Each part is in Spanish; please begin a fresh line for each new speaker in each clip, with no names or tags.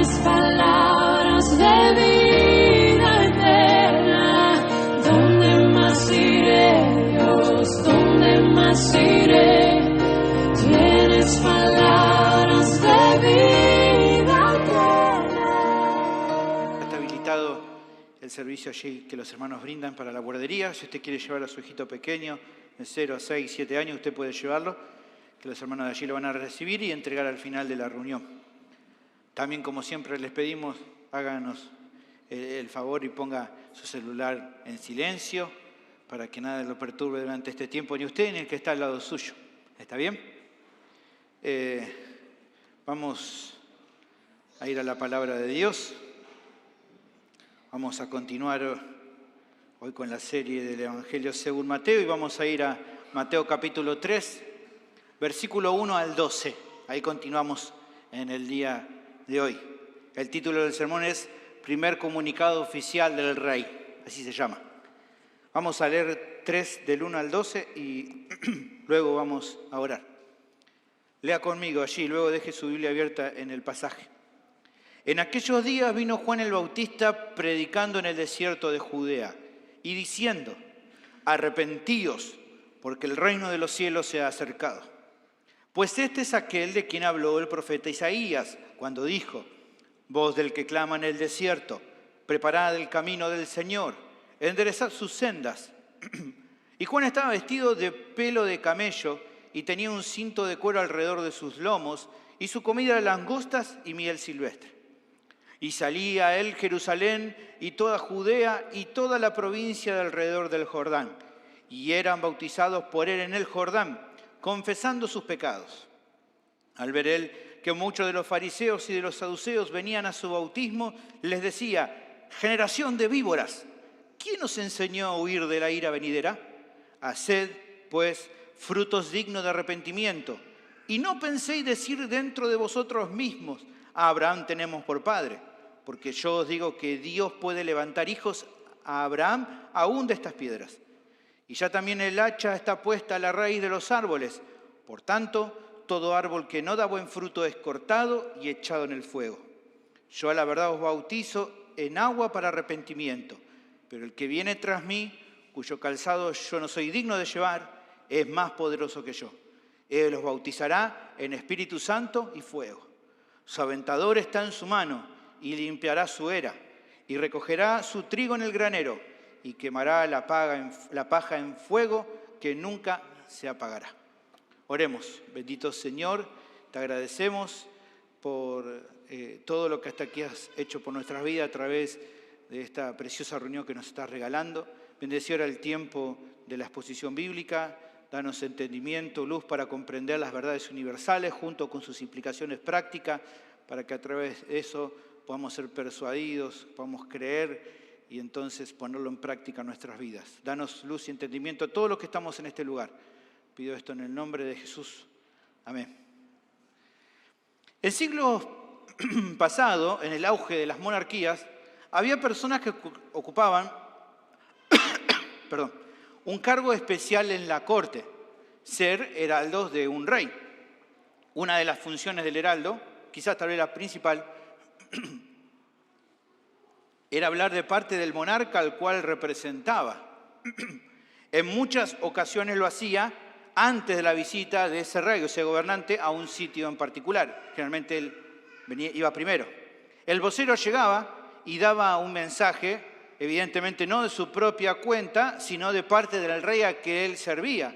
Tienes palabras de vida eterna. ¿Dónde más iré, Dios? ¿Dónde más iré? Tienes palabras de vida eterna.
Está habilitado el servicio allí que los hermanos brindan para la guardería. Si usted quiere llevar a su hijito pequeño, de 0 a 6, 7 años, usted puede llevarlo, que los hermanos de allí lo van a recibir y entregar al final de la reunión. También, como siempre, les pedimos, háganos el favor y ponga su celular en silencio para que nada lo perturbe durante este tiempo, ni usted ni el que está al lado suyo. ¿Está bien? Vamos a ir a la palabra de Dios. Vamos a continuar hoy con la serie del Evangelio según Mateo y vamos a ir a Mateo capítulo 3, versículo 1 al 12. Ahí continuamos en el día de hoy. El título del sermón es Primer comunicado oficial del Rey, así se llama. Vamos a leer 3 del 1 al 12 y luego vamos a orar. Lea conmigo allí, luego deje su Biblia abierta en el pasaje. En aquellos días vino Juan el Bautista predicando en el desierto de Judea y diciendo: arrepentíos, porque el reino de los cielos se ha acercado. Pues este es aquel de quien habló el profeta Isaías, cuando dijo: voz del que clama en el desierto, preparad el camino del Señor, enderezad sus sendas. Y Juan estaba vestido de pelo de camello y tenía un cinto de cuero alrededor de sus lomos, y su comida era langostas y miel silvestre. Y salía a él Jerusalén y toda Judea y toda la provincia de alrededor del Jordán, y eran bautizados por él en el Jordán, confesando sus pecados. Al ver él que muchos de los fariseos y de los saduceos venían a su bautismo, les decía: generación de víboras, ¿quién os enseñó a huir de la ira venidera? Haced, pues, frutos dignos de arrepentimiento, y no penséis decir dentro de vosotros mismos: a Abraham tenemos por padre. Porque yo os digo que Dios puede levantar hijos a Abraham aún de estas piedras. Y ya también el hacha está puesta a la raíz de los árboles. Por tanto, todo árbol que no da buen fruto es cortado y echado en el fuego. Yo a la verdad os bautizo en agua para arrepentimiento, pero el que viene tras mí, cuyo calzado yo no soy digno de llevar, es más poderoso que yo. Él os bautizará en Espíritu Santo y fuego. Su aventador está en su mano y limpiará su era, y recogerá su trigo en el granero, y quemará la paja en fuego que nunca se apagará. Oremos. Bendito Señor, te agradecemos por todo lo que hasta aquí has hecho por nuestras vidas a través de esta preciosa reunión que nos estás regalando. Bendecir ahora el tiempo de la exposición bíblica. Danos entendimiento, luz para comprender las verdades universales junto con sus implicaciones prácticas, para que a través de eso podamos ser persuadidos, podamos creer y entonces ponerlo en práctica en nuestras vidas. Danos luz y entendimiento a todos los que estamos en este lugar. Pido esto en el nombre de Jesús. Amén. El siglo pasado, en el auge de las monarquías, había personas que ocupaban un cargo especial en la corte, ser heraldos de un rey. Una de las funciones del heraldo, quizás tal vez la principal, era hablar de parte del monarca al cual representaba. En muchas ocasiones lo hacía antes de la visita de ese rey o ese gobernante a un sitio en particular. Generalmente él iba primero. El vocero llegaba y daba un mensaje, evidentemente no de su propia cuenta, sino de parte del rey a que él servía,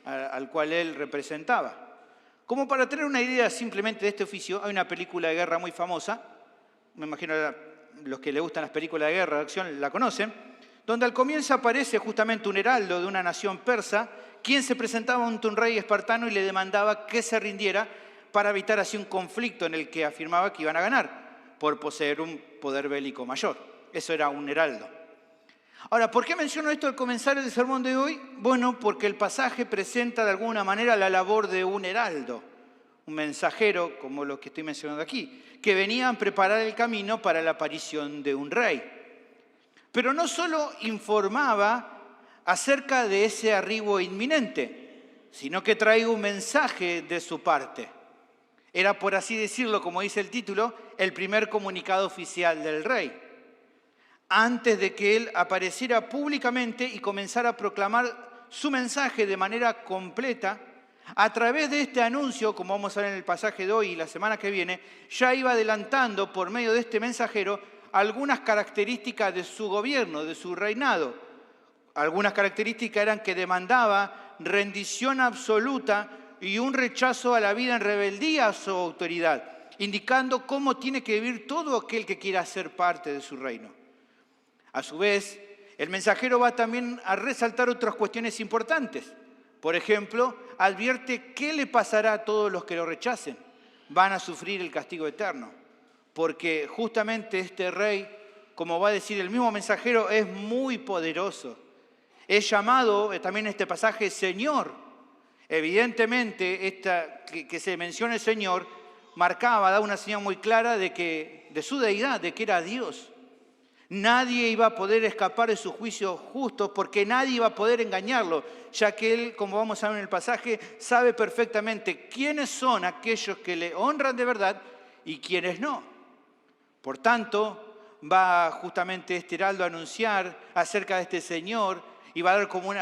al cual él representaba. Como para tener una idea simplemente de este oficio, hay una película de guerra muy famosa, me imagino los que les gustan las películas de guerra, de acción, la conocen, donde al comienzo aparece justamente un heraldo de una nación persa, quien se presentaba ante un rey espartano y le demandaba que se rindiera para evitar así un conflicto en el que afirmaba que iban a ganar, por poseer un poder bélico mayor. Eso era un heraldo. Ahora, ¿por qué menciono esto al comenzar el sermón de hoy? Bueno, porque el pasaje presenta de alguna manera la labor de un heraldo, un mensajero, como lo que estoy mencionando aquí, que venía a preparar el camino para la aparición de un rey. Pero no solo informaba acerca de ese arribo inminente, sino que traía un mensaje de su parte. Era, por así decirlo, como dice el título, el primer comunicado oficial del rey, antes de que él apareciera públicamente y comenzara a proclamar su mensaje de manera completa. A través de este anuncio, como vamos a ver en el pasaje de hoy y la semana que viene, ya iba adelantando por medio de este mensajero algunas características de su gobierno, de su reinado. Algunas características eran que demandaba rendición absoluta y un rechazo a la vida en rebeldía a su autoridad, indicando cómo tiene que vivir todo aquel que quiera ser parte de su reino. A su vez, el mensajero va también a resaltar otras cuestiones importantes. Por ejemplo, advierte qué le pasará a todos los que lo rechacen. Van a sufrir el castigo eterno, porque justamente este rey, como va a decir el mismo mensajero, es muy poderoso. Es llamado también en este pasaje Señor. Evidentemente, que se mencione Señor marcaba, da una señal muy clara de su deidad, de que era Dios. Nadie iba a poder escapar de su juicio justo porque nadie iba a poder engañarlo, ya que él, como vamos a ver en el pasaje, sabe perfectamente quiénes son aquellos que le honran de verdad y quiénes no. Por tanto, va justamente este heraldo a anunciar acerca de este Señor y va a dar como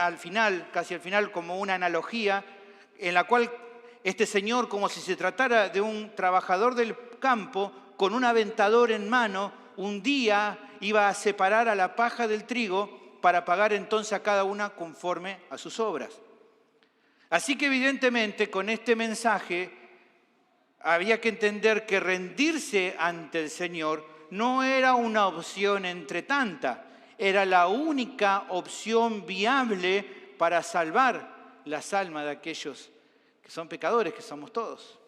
casi al final, como una analogía en la cual este Señor, como si se tratara de un trabajador del campo con un aventador en mano, un día iba a separar a la paja del trigo para pagar entonces a cada una conforme a sus obras. Así que evidentemente con este mensaje había que entender que rendirse ante el Señor no era una opción entre tantas, era la única opción viable para salvar las almas de aquellos que son pecadores, que somos todos.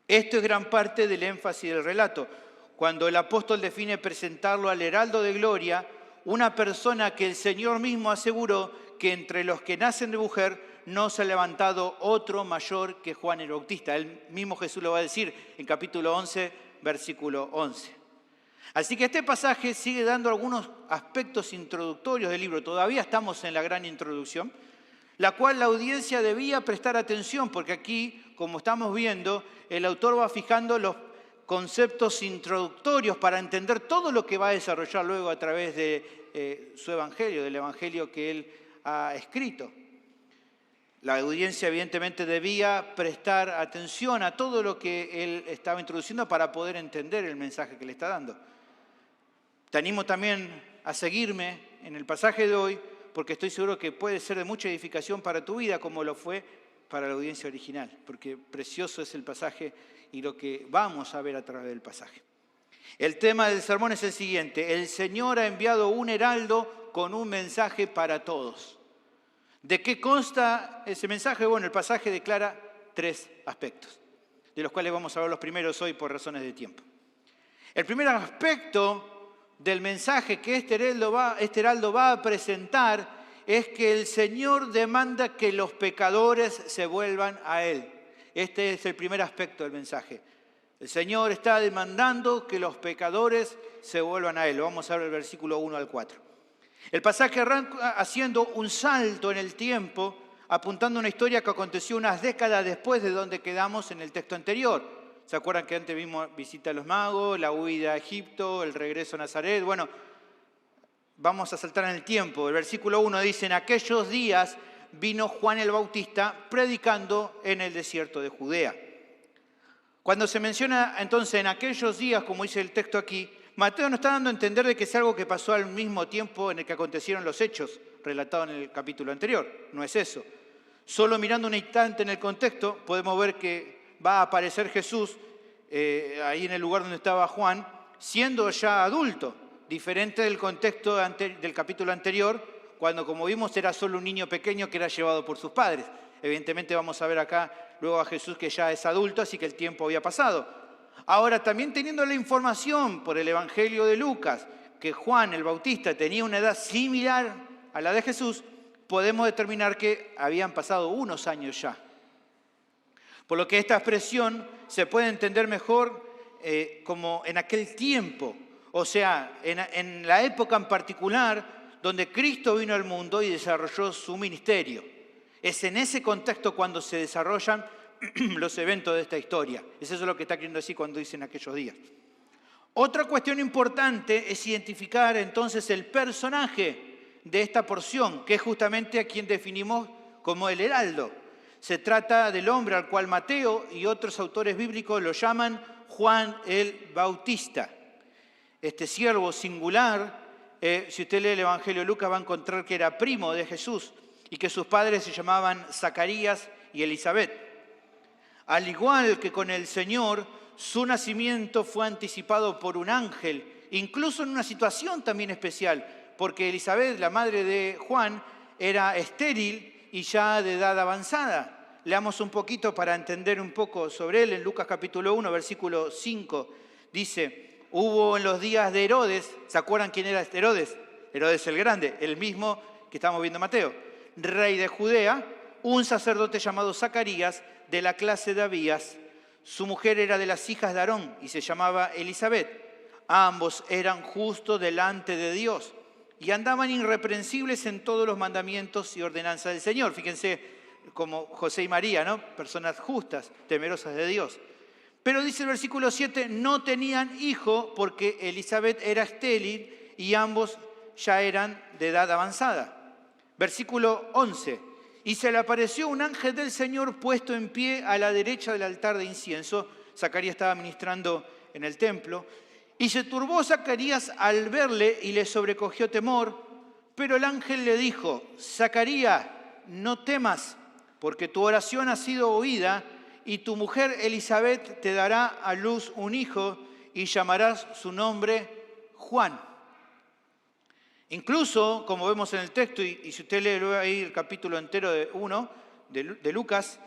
Esto es gran parte del énfasis del relato. Cuando el apóstol define presentarlo al heraldo de gloria, una persona que el Señor mismo aseguró que entre los que nacen de mujer no se ha levantado otro mayor que Juan el Bautista. El mismo Jesús lo va a decir en capítulo 11, versículo 11. Así que este pasaje sigue dando algunos aspectos introductorios del libro. Todavía estamos en la gran introducción, la cual la audiencia debía prestar atención, porque aquí, como estamos viendo, el autor va fijando los conceptos introductorios para entender todo lo que va a desarrollar luego a través de su evangelio, del evangelio que él ha escrito. La audiencia evidentemente debía prestar atención a todo lo que él estaba introduciendo para poder entender el mensaje que le está dando. Te animo también a seguirme en el pasaje de hoy, porque estoy seguro que puede ser de mucha edificación para tu vida, como lo fue para la audiencia original, porque precioso es el pasaje y lo que vamos a ver a través del pasaje. El tema del sermón es el siguiente: el Señor ha enviado un heraldo con un mensaje para todos. ¿De qué consta ese mensaje? Bueno, el pasaje declara 3 aspectos, de los cuales vamos a ver los primeros hoy por razones de tiempo. El primer aspecto del mensaje que este heraldo va a presentar es que el Señor demanda que los pecadores se vuelvan a Él. Este es el primer aspecto del mensaje. El Señor está demandando que los pecadores se vuelvan a Él. Vamos a ver el versículo 1 al 4. El pasaje arranca haciendo un salto en el tiempo, apuntando a una historia que aconteció unas décadas después de donde quedamos en el texto anterior. ¿Se acuerdan que antes vimos visita a los magos, la huida a Egipto, el regreso a Nazaret? Bueno, vamos a saltar en el tiempo. El versículo 1 dice: en aquellos días vino Juan el Bautista predicando en el desierto de Judea. Cuando se menciona entonces en aquellos días, como dice el texto aquí, Mateo nos está dando a entender de que es algo que pasó al mismo tiempo en el que acontecieron los hechos relatados en el capítulo anterior. No es eso. Solo mirando un instante en el contexto podemos ver que va a aparecer Jesús ahí en el lugar donde estaba Juan, siendo ya adulto, diferente del contexto del capítulo anterior, cuando, como vimos, era solo un niño pequeño que era llevado por sus padres. Evidentemente vamos a ver acá luego a Jesús que ya es adulto, así que el tiempo había pasado. Ahora, también teniendo la información por el Evangelio de Lucas, que Juan el Bautista tenía una edad similar a la de Jesús, podemos determinar que habían pasado unos años ya. Por lo que esta expresión se puede entender mejor como en aquel tiempo, o sea, en la época en particular donde Cristo vino al mundo y desarrolló su ministerio. Es en ese contexto cuando se desarrollan los eventos de esta historia. Eso es lo que está queriendo decir cuando dicen aquellos días. Otra cuestión importante es identificar entonces el personaje de esta porción, que es justamente a quien definimos como el heraldo. Se trata del hombre al cual Mateo y otros autores bíblicos lo llaman Juan el Bautista. Este siervo singular, si usted lee el Evangelio de Lucas va a encontrar que era primo de Jesús y que sus padres se llamaban Zacarías y Elisabet. Al igual que con el Señor, su nacimiento fue anticipado por un ángel, incluso en una situación también especial, porque Elisabet, la madre de Juan, era estéril y ya de edad avanzada. Leamos un poquito para entender un poco sobre él. En Lucas capítulo 1, versículo 5, dice, hubo en los días de Herodes, ¿se acuerdan quién era Herodes? Herodes el Grande, el mismo que estamos viendo en Mateo, rey de Judea, un sacerdote llamado Zacarías, de la clase de Abías. Su mujer era de las hijas de Aarón y se llamaba Elisabet. Ambos eran justos delante de Dios y andaban irreprensibles en todos los mandamientos y ordenanzas del Señor. Fíjense, como José y María, ¿no? Personas justas, temerosas de Dios. Pero dice el versículo 7, no tenían hijo porque Elisabet era estéril y ambos ya eran de edad avanzada. Versículo 11, y se le apareció un ángel del Señor puesto en pie a la derecha del altar de incienso. Zacarías estaba ministrando en el templo. Y se turbó Zacarías al verle y le sobrecogió temor, pero el ángel le dijo, Zacarías, no temas, porque tu oración ha sido oída y tu mujer Elisabet te dará a luz un hijo y llamarás su nombre Juan. Incluso, como vemos en el texto, y si usted lee ahí el capítulo entero de Lucas,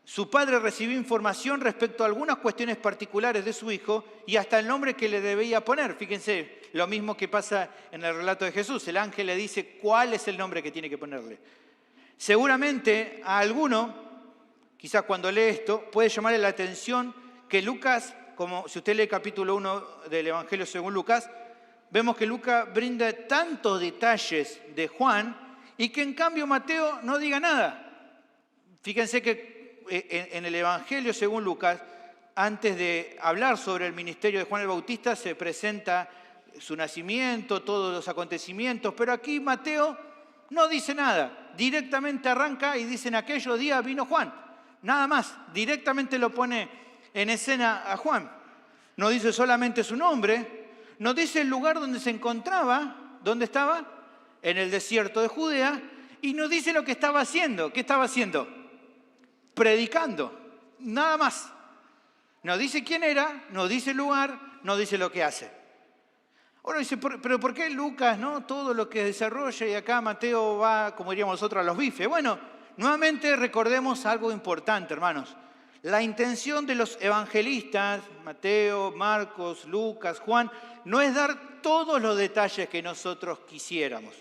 su padre recibió información respecto a algunas cuestiones particulares de su hijo y hasta el nombre que le debía poner. Fíjense, lo mismo que pasa en el relato de Jesús. El ángel le dice cuál es el nombre que tiene que ponerle. Seguramente a alguno, quizás cuando lee esto, puede llamarle la atención que Lucas, como si usted lee el capítulo 1 del Evangelio según Lucas, vemos que Lucas brinda tantos detalles de Juan y que en cambio Mateo no diga nada. Fíjense que en el Evangelio según Lucas, antes de hablar sobre el ministerio de Juan el Bautista, se presenta su nacimiento, todos los acontecimientos, pero aquí Mateo no dice nada. Directamente arranca y dice, en aquellos días vino Juan. Nada más, directamente lo pone en escena a Juan. No dice solamente su nombre, no dice el lugar donde se encontraba, ¿dónde estaba? En el desierto de Judea, y no dice lo que estaba haciendo. ¿Qué estaba haciendo? Predicando, nada más. No dice quién era, no dice el lugar, no dice lo que hace. Ahora dice, pero ¿por qué Lucas, no? Todo lo que desarrolla y acá Mateo va, como diríamos nosotros, a los bifes. Bueno, nuevamente recordemos algo importante, hermanos. La intención de los evangelistas, Mateo, Marcos, Lucas, Juan, no es dar todos los detalles que nosotros quisiéramos.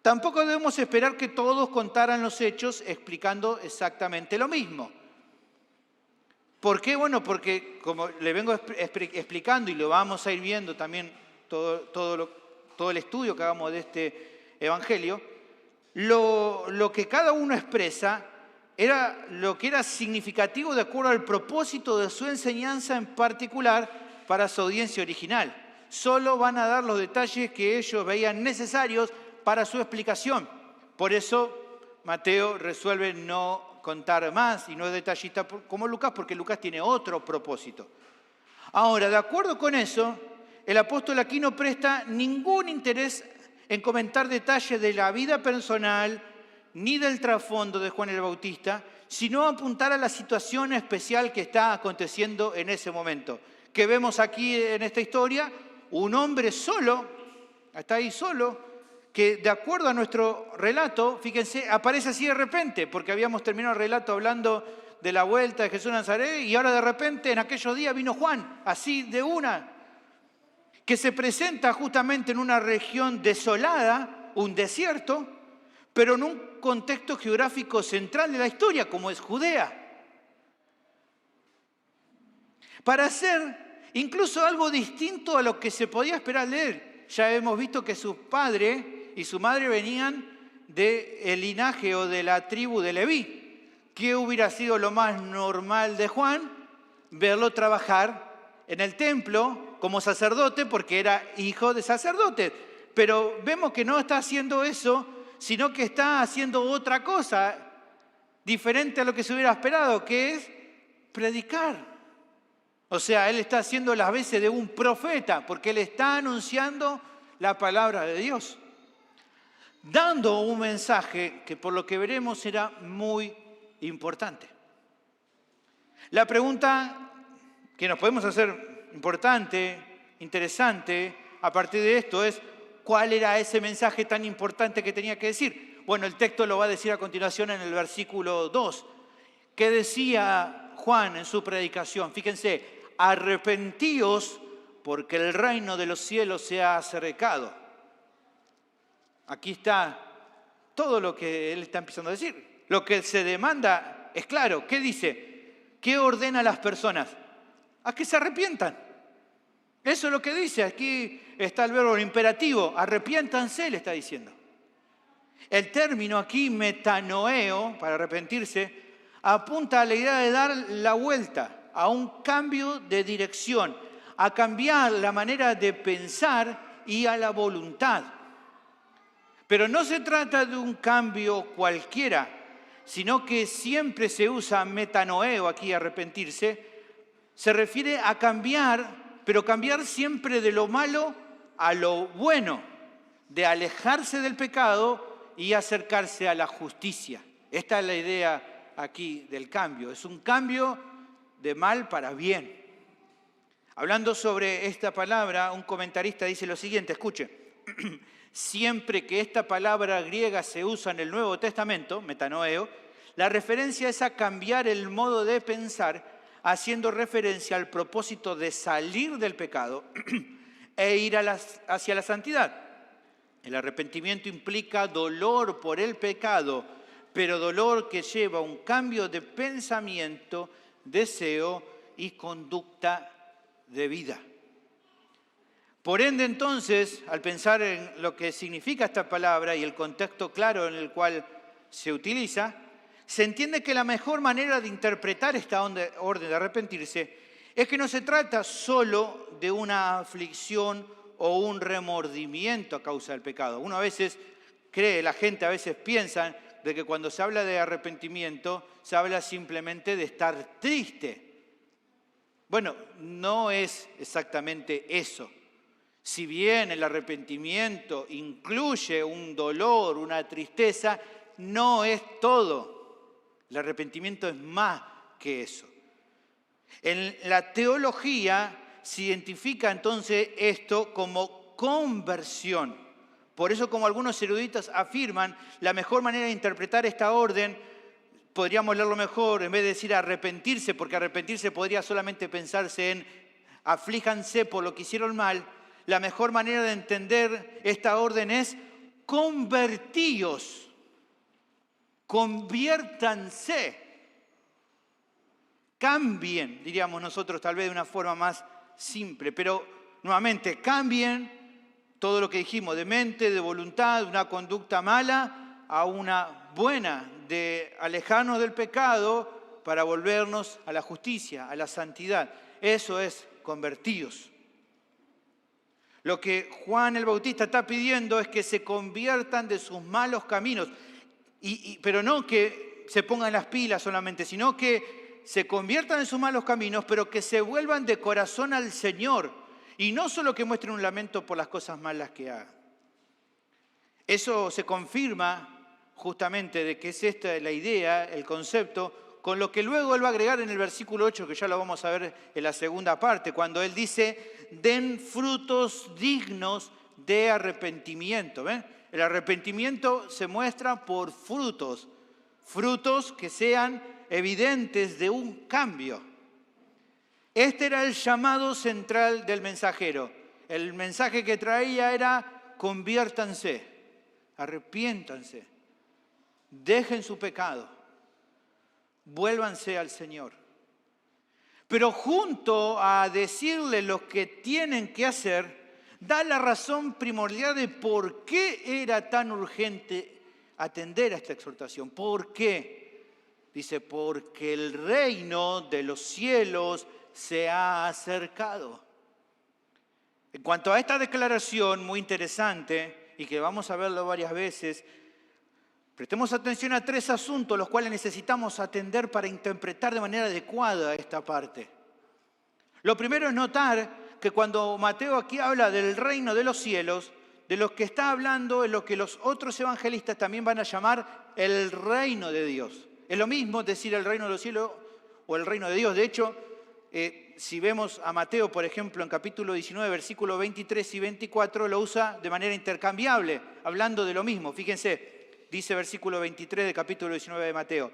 Tampoco debemos esperar que todos contaran los hechos explicando exactamente lo mismo. ¿Por qué? Bueno, porque como le vengo explicando y lo vamos a ir viendo también todo el estudio que hagamos de este evangelio, lo que cada uno expresa era lo que era significativo de acuerdo al propósito de su enseñanza en particular para su audiencia original. Solo van a dar los detalles que ellos veían necesarios para su explicación. Por eso Mateo resuelve no contar más y no es detallista como Lucas, porque Lucas tiene otro propósito. Ahora, de acuerdo con eso, el apóstol aquí no presta ningún interés en comentar detalles de la vida personal ni del trasfondo de Juan el Bautista, sino apuntar a la situación especial que está aconteciendo en ese momento. Que vemos aquí en esta historia, un hombre solo, está ahí solo, que de acuerdo a nuestro relato, fíjense, aparece así de repente, porque habíamos terminado el relato hablando de la vuelta de Jesús a Nazaret, y ahora de repente en aquellos días vino Juan, así de una, que se presenta justamente en una región desolada, un desierto, pero en un contexto geográfico central de la historia, como es Judea. Para hacer incluso algo distinto a lo que se podía esperar de él. Ya hemos visto que su padre y su madre venían del linaje o de la tribu de Leví, ¿Qué hubiera sido lo más normal de Juan? Verlo trabajar en el templo como sacerdote porque era hijo de sacerdote. Pero vemos que no está haciendo eso, sino que está haciendo otra cosa diferente a lo que se hubiera esperado, que es predicar. O sea, él está haciendo las veces de un profeta porque él está anunciando la palabra de Dios, dando un mensaje que por lo que veremos será muy importante. La pregunta que nos podemos hacer importante, interesante, a partir de esto es, ¿cuál era ese mensaje tan importante que tenía que decir? Bueno, el texto lo va a decir a continuación en el versículo 2. ¿Qué decía Juan en su predicación? Fíjense, arrepentíos porque el reino de los cielos se ha acercado. Aquí está todo lo que él está empezando a decir. Lo que se demanda es claro. ¿Qué dice? ¿Qué ordena a las personas? A que se arrepientan. Eso es lo que dice. Aquí está el verbo imperativo. Arrepiéntanse, le está diciendo. El término aquí, metanoeo, para arrepentirse, apunta a la idea de dar la vuelta, a un cambio de dirección, a cambiar la manera de pensar y a la voluntad. Pero no se trata de un cambio cualquiera, sino que siempre se usa metanoeo, aquí arrepentirse, se refiere a cambiar, pero cambiar siempre de lo malo a lo bueno, de alejarse del pecado y acercarse a la justicia. Esta es la idea aquí del cambio, es un cambio de mal para bien. Hablando sobre esta palabra, un comentarista dice lo siguiente, escuche, siempre que esta palabra griega se usa en el Nuevo Testamento, metanoeo, la referencia es a cambiar el modo de pensar, haciendo referencia al propósito de salir del pecado e ir hacia la santidad. El arrepentimiento implica dolor por el pecado, pero dolor que lleva a un cambio de pensamiento, deseo y conducta de vida. Por ende, entonces, al pensar en lo que significa esta palabra y el contexto claro en el cual se utiliza, se entiende que la mejor manera de interpretar esta orden de arrepentirse es que no se trata solo de una aflicción o un remordimiento a causa del pecado. Uno a veces cree, la gente a veces piensa de que cuando se habla de arrepentimiento se habla simplemente de estar triste. Bueno, no es exactamente eso. Si bien el arrepentimiento incluye un dolor, una tristeza, no es todo. El arrepentimiento es más que eso. En la teología se identifica entonces esto como conversión. Por eso, como algunos eruditos afirman, la mejor manera de interpretar esta orden, podríamos leerlo mejor, en vez de decir arrepentirse, porque arrepentirse podría solamente pensarse en aflíjanse por lo que hicieron mal. La mejor manera de entender esta orden es convertíos, conviértanse, cambien, diríamos nosotros tal vez de una forma más simple, pero nuevamente cambien todo lo que dijimos, de mente, de voluntad, de una conducta mala a una buena, de alejarnos del pecado para volvernos a la justicia, a la santidad. Eso es convertidos. Lo que Juan el Bautista está pidiendo es que se conviertan de sus malos caminos, pero no que se pongan las pilas solamente, sino que se conviertan en sus malos caminos, pero que se vuelvan de corazón al Señor y no solo que muestren un lamento por las cosas malas que hagan. Eso se confirma justamente de que es esta la idea, el concepto, con lo que luego él va a agregar en el versículo 8, que ya lo vamos a ver en la segunda parte, cuando él dice, den frutos dignos de arrepentimiento. ¿Ven? El arrepentimiento se muestra por frutos, frutos que sean evidentes de un cambio. Este era el llamado central del mensajero. El mensaje que traía era, conviértanse, arrepiéntanse, dejen su pecado, vuélvanse al Señor. Pero junto a decirle lo que tienen que hacer, da la razón primordial de por qué era tan urgente atender a esta exhortación. ¿Por qué? Dice, porque el reino de los cielos se ha acercado. En cuanto a esta declaración muy interesante, y que vamos a verlo varias veces, prestemos atención a 3 asuntos los cuales necesitamos atender para interpretar de manera adecuada esta parte. Lo primero es notar que cuando Mateo aquí habla del reino de los cielos, de lo que está hablando es lo que los otros evangelistas también van a llamar el reino de Dios. Es lo mismo decir el reino de los cielos o el reino de Dios. De hecho, si vemos a Mateo, por ejemplo, en capítulo 19, versículos 23 y 24, lo usa de manera intercambiable, hablando de lo mismo. Fíjense, dice versículo 23 del capítulo 19 de Mateo.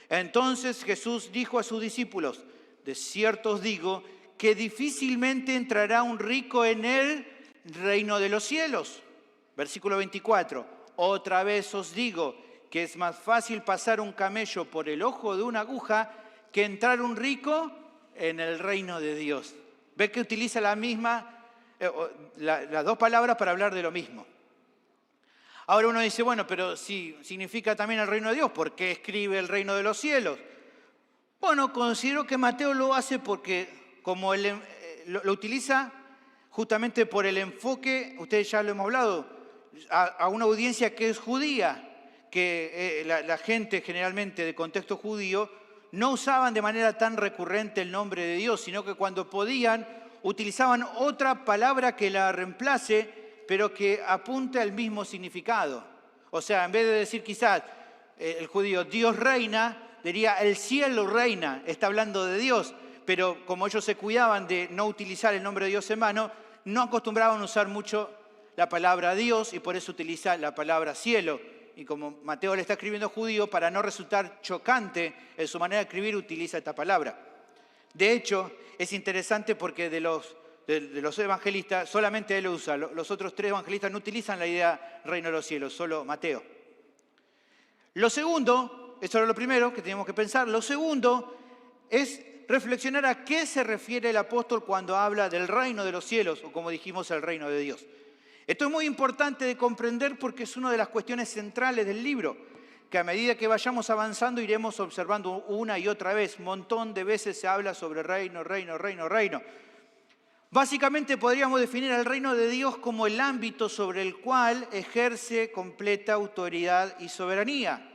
Entonces Jesús dijo a sus discípulos, de cierto os digo que difícilmente entrará un rico en el reino de los cielos. Versículo 24, otra vez os digo que es más fácil pasar un camello por el ojo de una aguja que entrar un rico en el reino de Dios. ¿Ve que utiliza las 2 palabras para hablar de lo mismo? Ahora uno dice, bueno, pero si significa también el reino de Dios, ¿por qué escribe el reino de los cielos? Bueno, considero que Mateo lo hace porque como lo utiliza justamente por el enfoque, ustedes ya lo hemos hablado, a una audiencia que es judía, que la gente generalmente de contexto judío no usaban de manera tan recurrente el nombre de Dios, sino que cuando podían utilizaban otra palabra que la reemplace, pero que apunte al mismo significado. O sea, en vez de decir quizás el judío Dios reina, diría el cielo reina, está hablando de Dios, pero como ellos se cuidaban de no utilizar el nombre de Dios en vano, no acostumbraban a usar mucho la palabra Dios y por eso utiliza la palabra cielo. Y como Mateo le está escribiendo judío, para no resultar chocante en su manera de escribir, utiliza esta palabra. De hecho, es interesante porque de los evangelistas, solamente él lo usa. Los otros 3 evangelistas no utilizan la idea reino de los cielos, solo Mateo. Lo segundo, eso era lo primero que teníamos que pensar, lo segundo es reflexionar a qué se refiere el apóstol cuando habla del reino de los cielos, o como dijimos, el reino de Dios. Esto es muy importante de comprender porque es una de las cuestiones centrales del libro, que a medida que vayamos avanzando iremos observando una y otra vez. Un montón de veces se habla sobre reino, reino, reino, reino. Básicamente podríamos definir al reino de Dios como el ámbito sobre el cual ejerce completa autoridad y soberanía.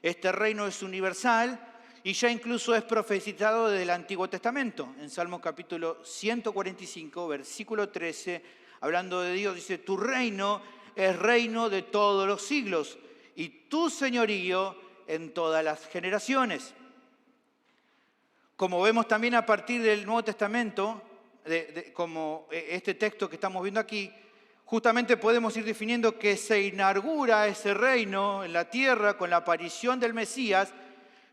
Este reino es universal y ya incluso es profetizado desde el Antiguo Testamento. En Salmo capítulo 145, versículo 13, hablando de Dios, dice, tu reino es reino de todos los siglos y tu señorío en todas las generaciones. Como vemos también a partir del Nuevo Testamento, como este texto que estamos viendo aquí, justamente podemos ir definiendo que se inaugura ese reino en la tierra con la aparición del Mesías,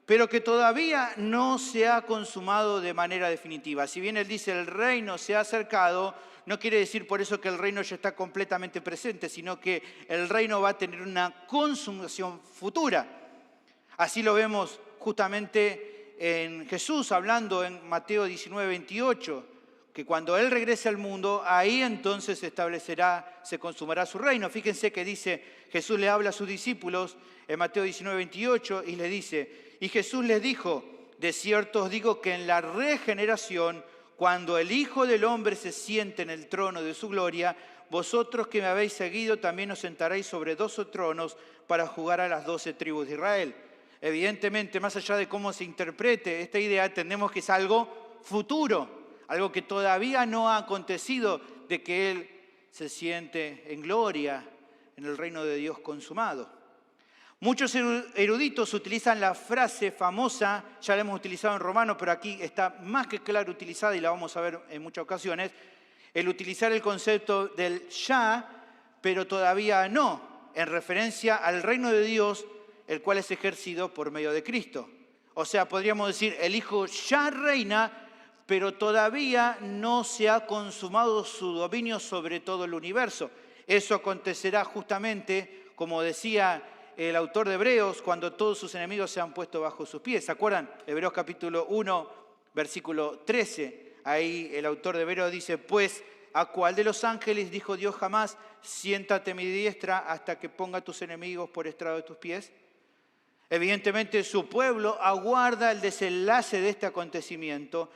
pero que todavía no se ha consumado de manera definitiva. Si bien él dice el reino se ha acercado, no quiere decir por eso que el reino ya está completamente presente, sino que el reino va a tener una consumación futura. Así lo vemos justamente en Jesús hablando en Mateo 19, 28, que cuando Él regrese al mundo, ahí entonces se establecerá, se consumará su reino. Fíjense que dice, Jesús le habla a sus discípulos en Mateo 19, 28 y le dice, y Jesús les dijo, de cierto os digo que en la regeneración, cuando el Hijo del Hombre se siente en el trono de su gloria, vosotros que me habéis seguido también os sentaréis sobre 12 tronos para juzgar a las 12 tribus de Israel. Evidentemente, más allá de cómo se interprete esta idea, entendemos que es algo futuro, algo que todavía no ha acontecido, de que Él se siente en gloria en el reino de Dios consumado. Muchos eruditos utilizan la frase famosa, ya la hemos utilizado en Romanos, pero aquí está más que claro utilizada y la vamos a ver en muchas ocasiones, el utilizar el concepto del ya, pero todavía no, en referencia al reino de Dios, el cual es ejercido por medio de Cristo. O sea, podríamos decir, el Hijo ya reina, pero todavía no se ha consumado su dominio sobre todo el universo. Eso acontecerá justamente, como decía el autor de Hebreos, cuando todos sus enemigos se han puesto bajo sus pies. ¿Se acuerdan? Hebreos capítulo 1, versículo 13. Ahí el autor de Hebreos dice, pues, ¿a cuál de los ángeles dijo Dios jamás, siéntate a mi diestra hasta que ponga a tus enemigos por estrado de tus pies? Evidentemente su pueblo aguarda el desenlace de este acontecimiento,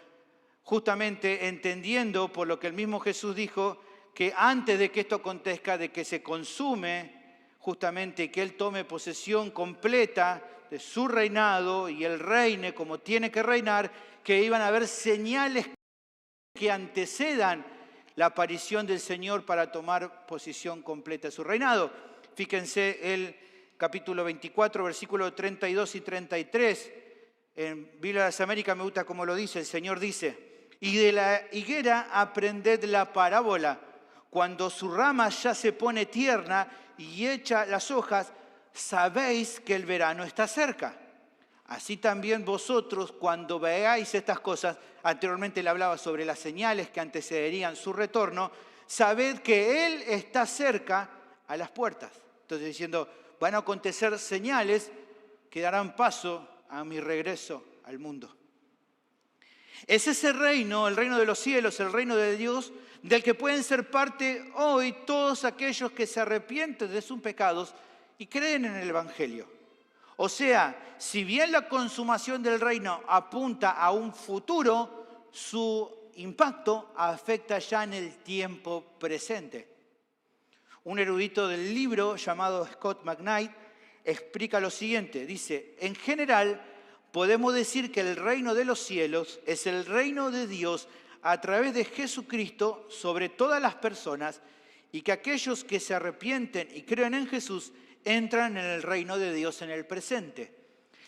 justamente entendiendo por lo que el mismo Jesús dijo, que antes de que esto acontezca, de que se consume justamente, que Él tome posesión completa de su reinado y Él reine como tiene que reinar, que iban a haber señales que antecedan la aparición del Señor para tomar posición completa de su reinado. Fíjense el capítulo 24, versículos 32 y 33. En Biblia de las Américas me gusta como lo dice, el Señor dice: y de la higuera aprended la parábola. Cuando su rama ya se pone tierna y echa las hojas, sabéis que el verano está cerca. Así también vosotros, cuando veáis estas cosas, anteriormente le hablaba sobre las señales que antecederían su retorno, sabed que Él está cerca a las puertas. Entonces diciendo, van a acontecer señales que darán paso a mi regreso al mundo. Es ese reino, el reino de los cielos, el reino de Dios, del que pueden ser parte hoy todos aquellos que se arrepienten de sus pecados y creen en el Evangelio. O sea, si bien la consumación del reino apunta a un futuro, su impacto afecta ya en el tiempo presente. Un erudito del libro llamado Scott McKnight explica lo siguiente. Dice, en general, podemos decir que el reino de los cielos es el reino de Dios a través de Jesucristo sobre todas las personas y que aquellos que se arrepienten y creen en Jesús entran en el reino de Dios en el presente.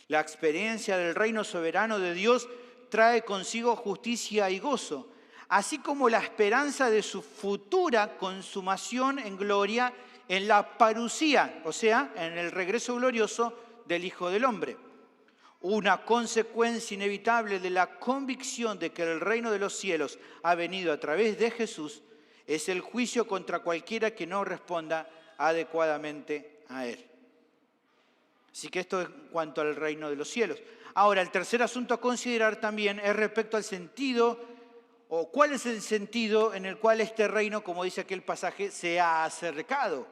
La experiencia del reino soberano de Dios trae consigo justicia y gozo, así como la esperanza de su futura consumación en gloria en la parusía, o sea, en el regreso glorioso del Hijo del Hombre. Una consecuencia inevitable de la convicción de que el reino de los cielos ha venido a través de Jesús es el juicio contra cualquiera que no responda adecuadamente a Él. Así que esto es en cuanto al reino de los cielos. Ahora, el tercer asunto a considerar también es respecto al sentido, o cuál es el sentido en el cual este reino, como dice aquel pasaje, se ha acercado.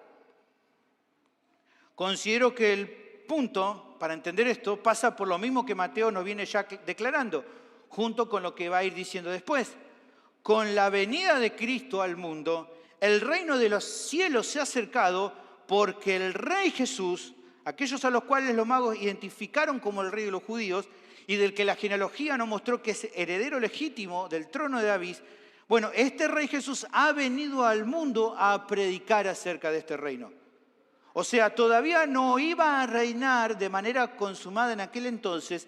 Considero que el punto para entender esto pasa por lo mismo que Mateo nos viene ya declarando, junto con lo que va a ir diciendo después. Con la venida de Cristo al mundo, el reino de los cielos se ha acercado porque el Rey Jesús, aquellos a los cuales los magos identificaron como el Rey de los judíos y del que la genealogía nos mostró que es heredero legítimo del trono de David, bueno, este Rey Jesús ha venido al mundo a predicar acerca de este reino. O sea, todavía no iba a reinar de manera consumada en aquel entonces,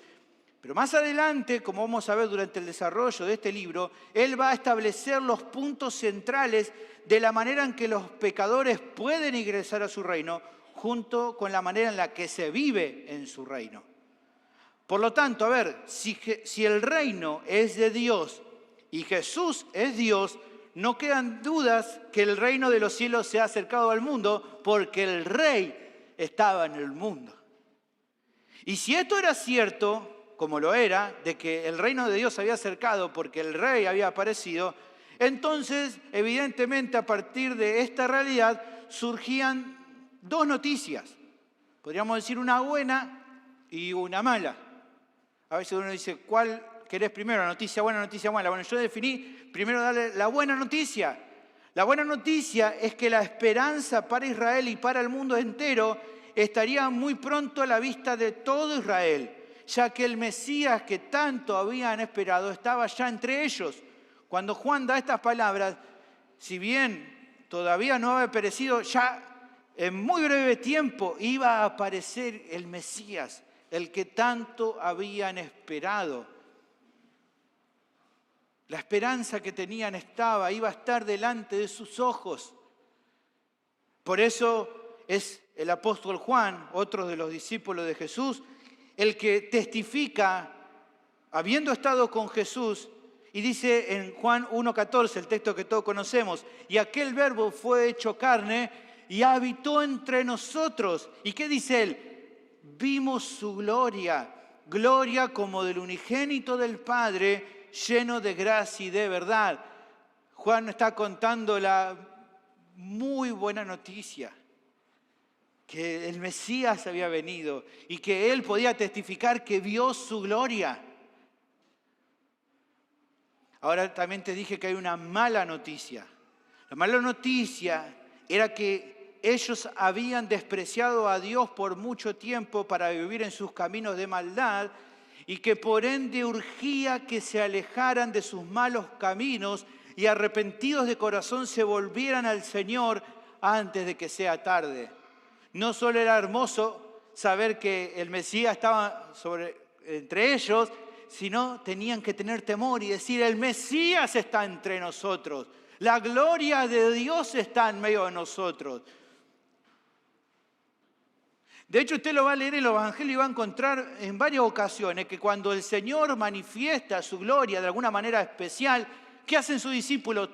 pero más adelante, como vamos a ver durante el desarrollo de este libro, Él va a establecer los puntos centrales de la manera en que los pecadores pueden ingresar a su reino, junto con la manera en la que se vive en su reino. Por lo tanto, a ver, si el reino es de Dios y Jesús es Dios, no quedan dudas que el reino de los cielos se ha acercado al mundo porque el Rey estaba en el mundo. Y si esto era cierto, como lo era, de que el reino de Dios se había acercado porque el Rey había aparecido, entonces, evidentemente, a partir de esta realidad surgían dos noticias. Podríamos decir una buena y una mala. A veces uno dice, ¿cuál querés primero? ¿Noticia buena o noticia mala? Bueno, yo definí primero darle la buena noticia. La buena noticia es que la esperanza para Israel y para el mundo entero estaría muy pronto a la vista de todo Israel, ya que el Mesías que tanto habían esperado estaba ya entre ellos. Cuando Juan da estas palabras, si bien todavía no había perecido, ya en muy breve tiempo iba a aparecer el Mesías, el que tanto habían esperado. La esperanza que tenían iba a estar delante de sus ojos. Por eso es el apóstol Juan, otro de los discípulos de Jesús, el que testifica, habiendo estado con Jesús, y dice en Juan 1:14, el texto que todos conocemos, y aquel verbo fue hecho carne y habitó entre nosotros. ¿Y qué dice él? Vimos su gloria, gloria como del unigénito del Padre, lleno de gracia y de verdad. Juan está contando la muy buena noticia, que el Mesías había venido y que él podía testificar que vio su gloria. Ahora también te dije que hay una mala noticia. La mala noticia era que ellos habían despreciado a Dios por mucho tiempo para vivir en sus caminos de maldad y que por ende urgía que se alejaran de sus malos caminos y arrepentidos de corazón se volvieran al Señor antes de que sea tarde. No solo era hermoso saber que el Mesías estaba entre ellos, sino tenían que tener temor y decir, el Mesías está entre nosotros. La gloria de Dios está en medio de nosotros. De hecho, usted lo va a leer en los Evangelios y va a encontrar en varias ocasiones que cuando el Señor manifiesta su gloria de alguna manera especial, ¿qué hacen sus discípulos?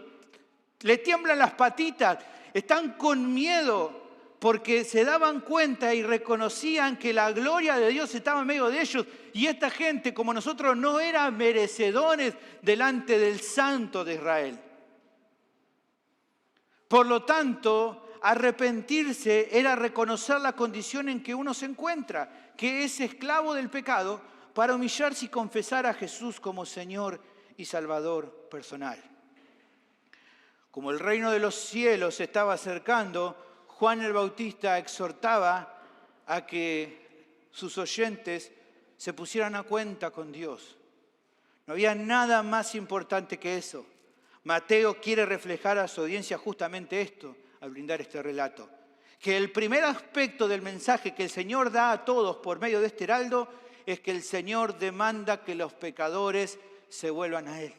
Le tiemblan las patitas, están con miedo porque se daban cuenta y reconocían que la gloria de Dios estaba en medio de ellos y esta gente, como nosotros, no eran merecedores delante del Santo de Israel. Por lo tanto, arrepentirse era reconocer la condición en que uno se encuentra, que es esclavo del pecado, para humillarse y confesar a Jesús como Señor y Salvador personal. Como el reino de los cielos se estaba acercando, Juan el Bautista exhortaba a que sus oyentes se pusieran a cuenta con Dios. No había nada más importante que eso. Mateo quiere reflejar a su audiencia justamente esto, al brindar este relato. Que el primer aspecto del mensaje que el Señor da a todos por medio de este heraldo es que el Señor demanda que los pecadores se vuelvan a Él.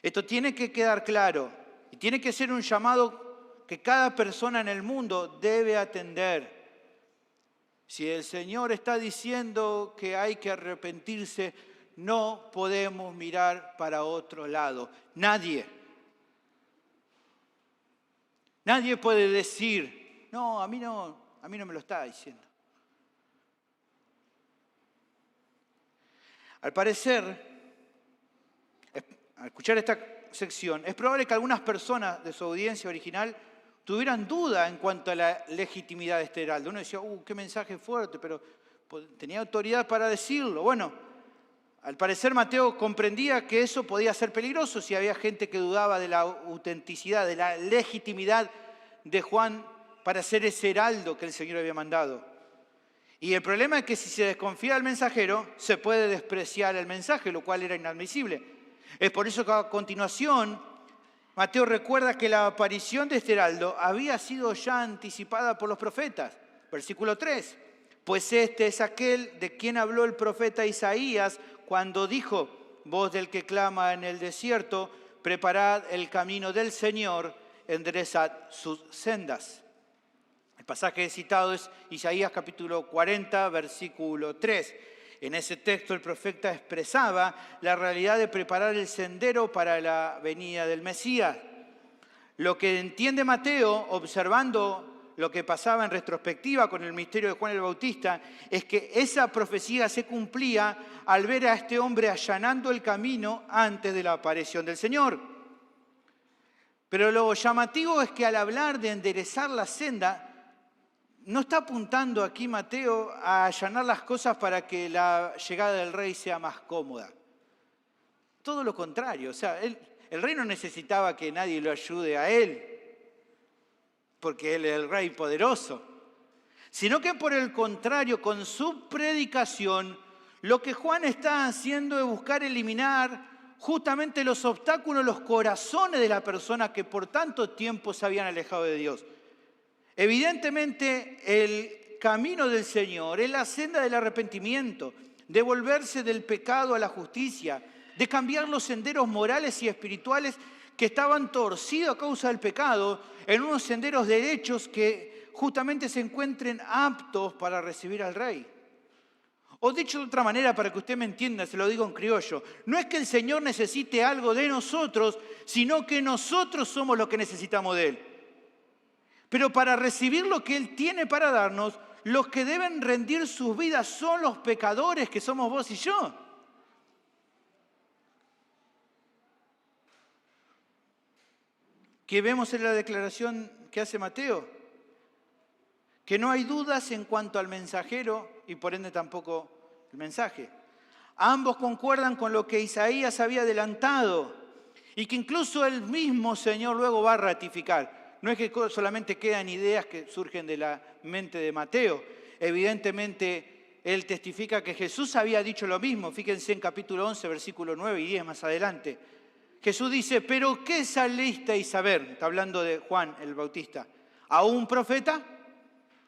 Esto tiene que quedar claro y tiene que ser un llamado que cada persona en el mundo debe atender. Si el Señor está diciendo que hay que arrepentirse, no podemos mirar para otro lado. Nadie puede decir, no, a mí no me lo está diciendo. Al parecer, al escuchar esta sección, es probable que algunas personas de su audiencia original tuvieran duda en cuanto a la legitimidad de este heraldo. Uno decía, qué mensaje fuerte, pero tenía autoridad para decirlo. Bueno, al parecer Mateo comprendía que eso podía ser peligroso si había gente que dudaba de la autenticidad, de la legitimidad de Juan para ser ese heraldo que el Señor había mandado. Y el problema es que si se desconfía del mensajero, se puede despreciar el mensaje, lo cual era inadmisible. Es por eso que a continuación Mateo recuerda que la aparición de este heraldo había sido ya anticipada por los profetas. Versículo 3. Pues este es aquel de quien habló el profeta Isaías cuando dijo, voz del que clama en el desierto, preparad el camino del Señor, enderezad sus sendas. El pasaje citado es Isaías capítulo 40, versículo 3. En ese texto el profeta expresaba la realidad de preparar el sendero para la venida del Mesías. Lo que entiende Mateo, observando lo que pasaba en retrospectiva con el misterio de Juan el Bautista, es que esa profecía se cumplía al ver a este hombre allanando el camino antes de la aparición del Señor. Pero lo llamativo es que al hablar de enderezar la senda, no está apuntando aquí Mateo a allanar las cosas para que la llegada del rey sea más cómoda. Todo lo contrario, o sea, el rey no necesitaba que nadie lo ayude a él, porque él es el rey poderoso, sino que por el contrario, con su predicación, lo que Juan está haciendo es buscar eliminar justamente los obstáculos, los corazones de la persona que por tanto tiempo se habían alejado de Dios. Evidentemente, el camino del Señor es la senda del arrepentimiento, de volverse del pecado a la justicia, de cambiar los senderos morales y espirituales que estaban torcidos a causa del pecado en unos senderos derechos que justamente se encuentren aptos para recibir al Rey. O dicho de otra manera, para que usted me entienda, se lo digo en criollo, no es que el Señor necesite algo de nosotros, sino que nosotros somos los que necesitamos de Él. Pero para recibir lo que Él tiene para darnos, los que deben rendir sus vidas son los pecadores que somos vos y yo. ¿Qué vemos en la declaración que hace Mateo? que no hay dudas en cuanto al mensajero y por ende tampoco el mensaje. Ambos concuerdan con lo que Isaías había adelantado y que incluso el mismo Señor luego va a ratificar. No es que solamente quedan ideas que surgen de la mente de Mateo. Evidentemente, él testifica que Jesús había dicho lo mismo. Fíjense en capítulo 11, versículo 9 y 10 más adelante. Jesús dice, ¿pero qué salisteis a ver? Está hablando de Juan el Bautista. ¿A un profeta?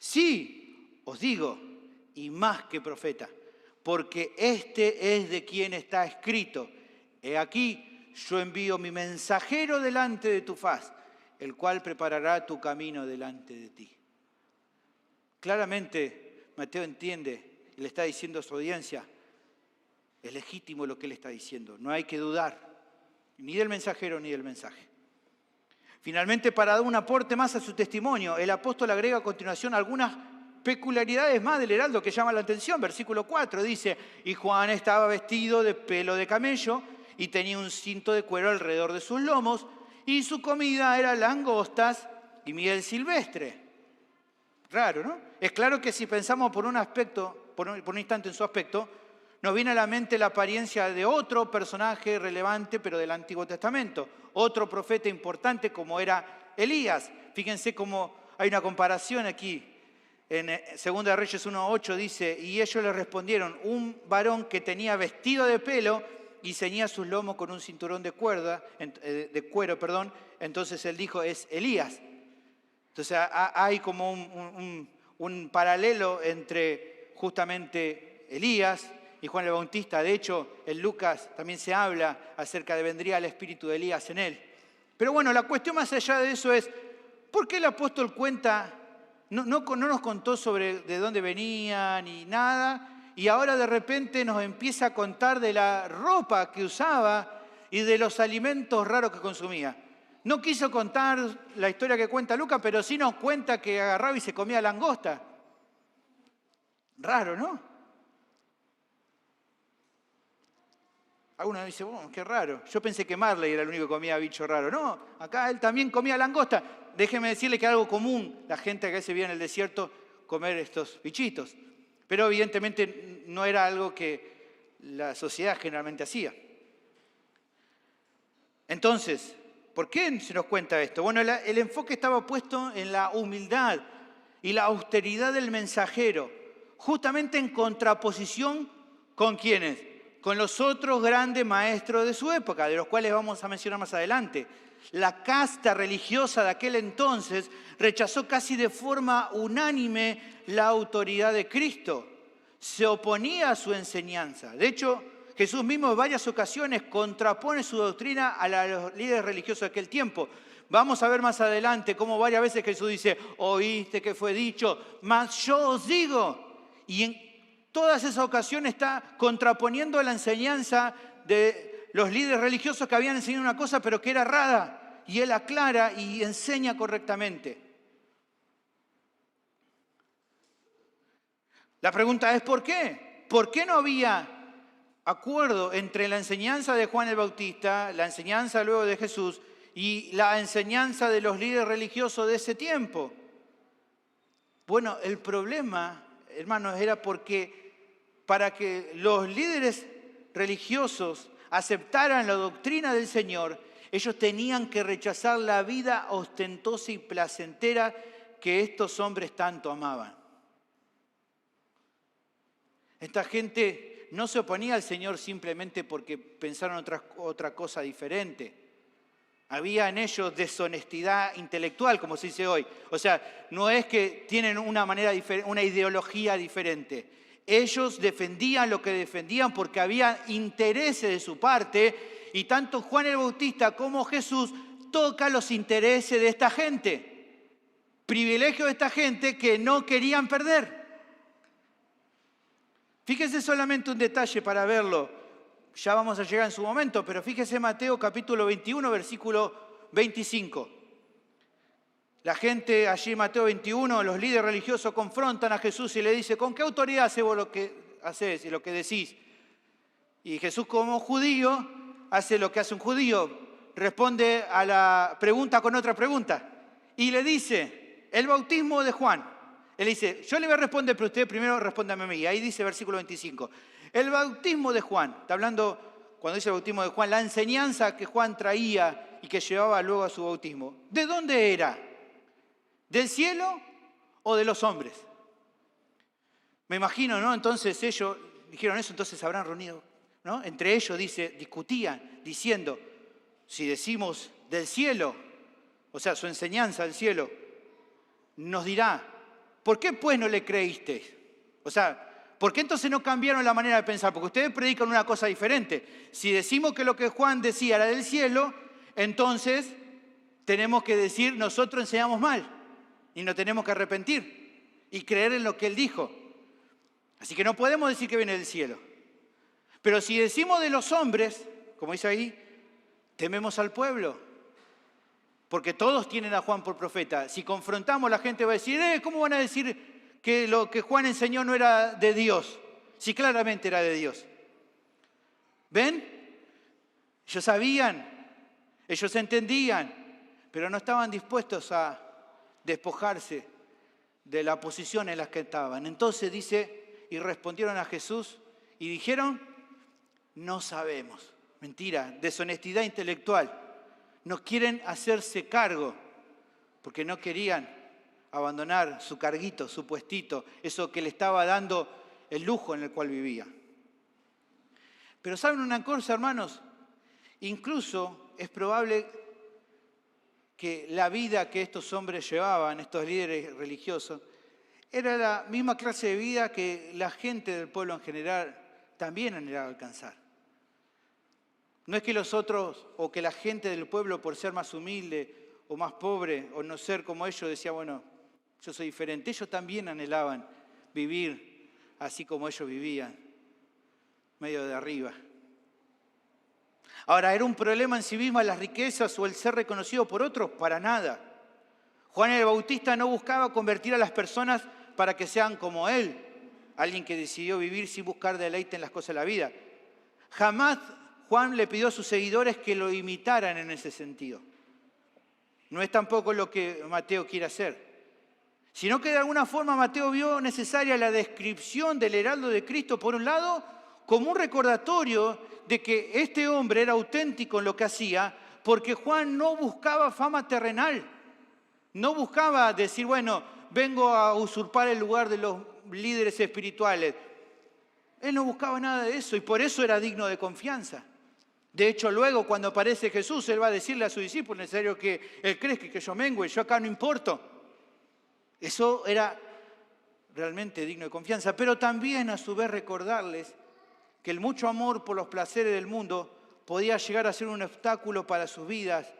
Sí, os digo, y más que profeta, porque este es de quien está escrito. He aquí, yo envío mi mensajero delante de tu faz, el cual preparará tu camino delante de ti. Claramente, Mateo entiende y le está diciendo a su audiencia, es legítimo lo que él está diciendo, no hay que dudar ni del mensajero ni del mensaje. Finalmente, para dar un aporte más a su testimonio, el apóstol agrega a continuación algunas peculiaridades más del heraldo que llaman la atención. Versículo 4 dice, y Juan estaba vestido de pelo de camello y tenía un cinto de cuero alrededor de sus lomos y su comida era langostas y miel silvestre. Raro, ¿no? Es claro que si pensamos por un instante en su aspecto, nos viene a la mente la apariencia de otro personaje relevante, pero del Antiguo Testamento. Otro profeta importante como era Elías. Fíjense cómo hay una comparación aquí. En 2 de Reyes 1:8 dice, y ellos le respondieron, un varón que tenía vestido de pelo y ceñía sus lomos con un cinturón de cuero. Entonces él dijo, es Elías. Entonces hay como un paralelo entre justamente Elías y Juan el Bautista. De hecho, en Lucas también se habla acerca de vendría el espíritu de Elías en él. Pero bueno, la cuestión más allá de eso es, ¿por qué el apóstol cuenta, no nos contó sobre de dónde venía ni nada, y ahora de repente nos empieza a contar de la ropa que usaba y de los alimentos raros que consumía? No quiso contar la historia que cuenta Lucas, pero sí nos cuenta que agarraba y se comía langosta. Raro, ¿no? Algunos dicen, qué raro. Yo pensé que Marley era el único que comía bicho raro. No, acá él también comía langosta. Déjeme decirle que es algo común, la gente que se vivía en el desierto, comer estos bichitos. Pero evidentemente no era algo que la sociedad generalmente hacía. Entonces, ¿por qué se nos cuenta esto? Bueno, el enfoque estaba puesto en la humildad y la austeridad del mensajero, justamente en contraposición con ¿quiénes? Con los otros grandes maestros de su época, de los cuales vamos a mencionar más adelante. La casta religiosa de aquel entonces rechazó casi de forma unánime la autoridad de Cristo. Se oponía a su enseñanza. De hecho, Jesús mismo en varias ocasiones contrapone su doctrina a la de los líderes religiosos de aquel tiempo. Vamos a ver más adelante cómo varias veces Jesús dice, oíste que fue dicho, mas yo os digo. Y en todas esas ocasiones está contraponiendo la enseñanza de los líderes religiosos que habían enseñado una cosa pero que era errada. Y él aclara y enseña correctamente. La pregunta es ¿por qué? ¿Por qué no había acuerdo entre la enseñanza de Juan el Bautista, la enseñanza luego de Jesús y la enseñanza de los líderes religiosos de ese tiempo? Bueno, el problema, hermanos, era porque para que los líderes religiosos aceptaran la doctrina del Señor, ellos tenían que rechazar la vida ostentosa y placentera que estos hombres tanto amaban. Esta gente no se oponía al Señor simplemente porque pensaron otra cosa diferente. Había en ellos deshonestidad intelectual, como se dice hoy. O sea, no es que tienen una ideología diferente. Ellos defendían lo que defendían porque había intereses de su parte y tanto Juan el Bautista como Jesús tocan los intereses de esta gente. Privilegio de esta gente que no querían perder. Fíjese solamente un detalle para verlo. Ya vamos a llegar en su momento, pero fíjese Mateo capítulo 21, versículo 25. La gente allí en Mateo 21, los líderes religiosos confrontan a Jesús y le dicen, ¿con qué autoridad haces vos lo que haces y lo que decís? Y Jesús como judío hace lo que hace un judío, responde a la pregunta con otra pregunta y le dice, el bautismo de Juan, Él dice, yo le voy a responder, pero usted primero respóndame a mí. Ahí dice versículo 25. El bautismo de Juan, está hablando, cuando dice el bautismo de Juan, la enseñanza que Juan traía y que llevaba luego a su bautismo. ¿De dónde era? ¿Del cielo o de los hombres? Me imagino, ¿no? Entonces ellos dijeron eso, entonces se habrán reunido, ¿no? Entre ellos, discutían, diciendo, si decimos del cielo, o sea, su enseñanza del cielo, nos dirá, ¿por qué pues no le creísteis? O sea, ¿por qué entonces no cambiaron la manera de pensar? Porque ustedes predican una cosa diferente. Si decimos que lo que Juan decía era del cielo, entonces tenemos que decir, nosotros enseñamos mal y nos tenemos que arrepentir y creer en lo que él dijo. Así que no podemos decir que viene del cielo. Pero si decimos de los hombres, como dice ahí, tememos al pueblo. Porque todos tienen a Juan por profeta. Si confrontamos, la gente va a decir, ¿cómo van a decir que lo que Juan enseñó no era de Dios? Si claramente era de Dios. ¿Ven? Ellos sabían, ellos entendían, pero no estaban dispuestos a despojarse de la posición en la que estaban. Entonces dice, y respondieron a Jesús y dijeron, no sabemos. Mentira, deshonestidad intelectual. No quieren hacerse cargo porque no querían abandonar su carguito, su puestito, eso que le estaba dando el lujo en el cual vivía. Pero ¿saben una cosa, hermanos? Incluso es probable que la vida que estos hombres llevaban, estos líderes religiosos, era la misma clase de vida que la gente del pueblo en general también anhelaba alcanzar. No es que los otros o que la gente del pueblo, por ser más humilde o más pobre o no ser como ellos, decía, bueno, yo soy diferente. Ellos también anhelaban vivir así como ellos vivían, medio de arriba. Ahora, ¿era un problema en sí misma las riquezas o el ser reconocido por otros? Para nada. Juan el Bautista no buscaba convertir a las personas para que sean como él, alguien que decidió vivir sin buscar deleite en las cosas de la vida. Jamás Juan le pidió a sus seguidores que lo imitaran en ese sentido. No es tampoco lo que Mateo quiere hacer, sino que de alguna forma Mateo vio necesaria la descripción del heraldo de Cristo, por un lado, como un recordatorio de que este hombre era auténtico en lo que hacía, porque Juan no buscaba fama terrenal, no buscaba decir, bueno, vengo a usurpar el lugar de los líderes espirituales. Él no buscaba nada de eso y por eso era digno de confianza. De hecho, luego cuando aparece Jesús, él va a decirle a sus discípulos, es necesario que él crezca y que yo mengue, yo acá no importo. Eso era realmente digno de confianza, pero también a su vez recordarles que el mucho amor por los placeres del mundo podía llegar a ser un obstáculo para sus vidas,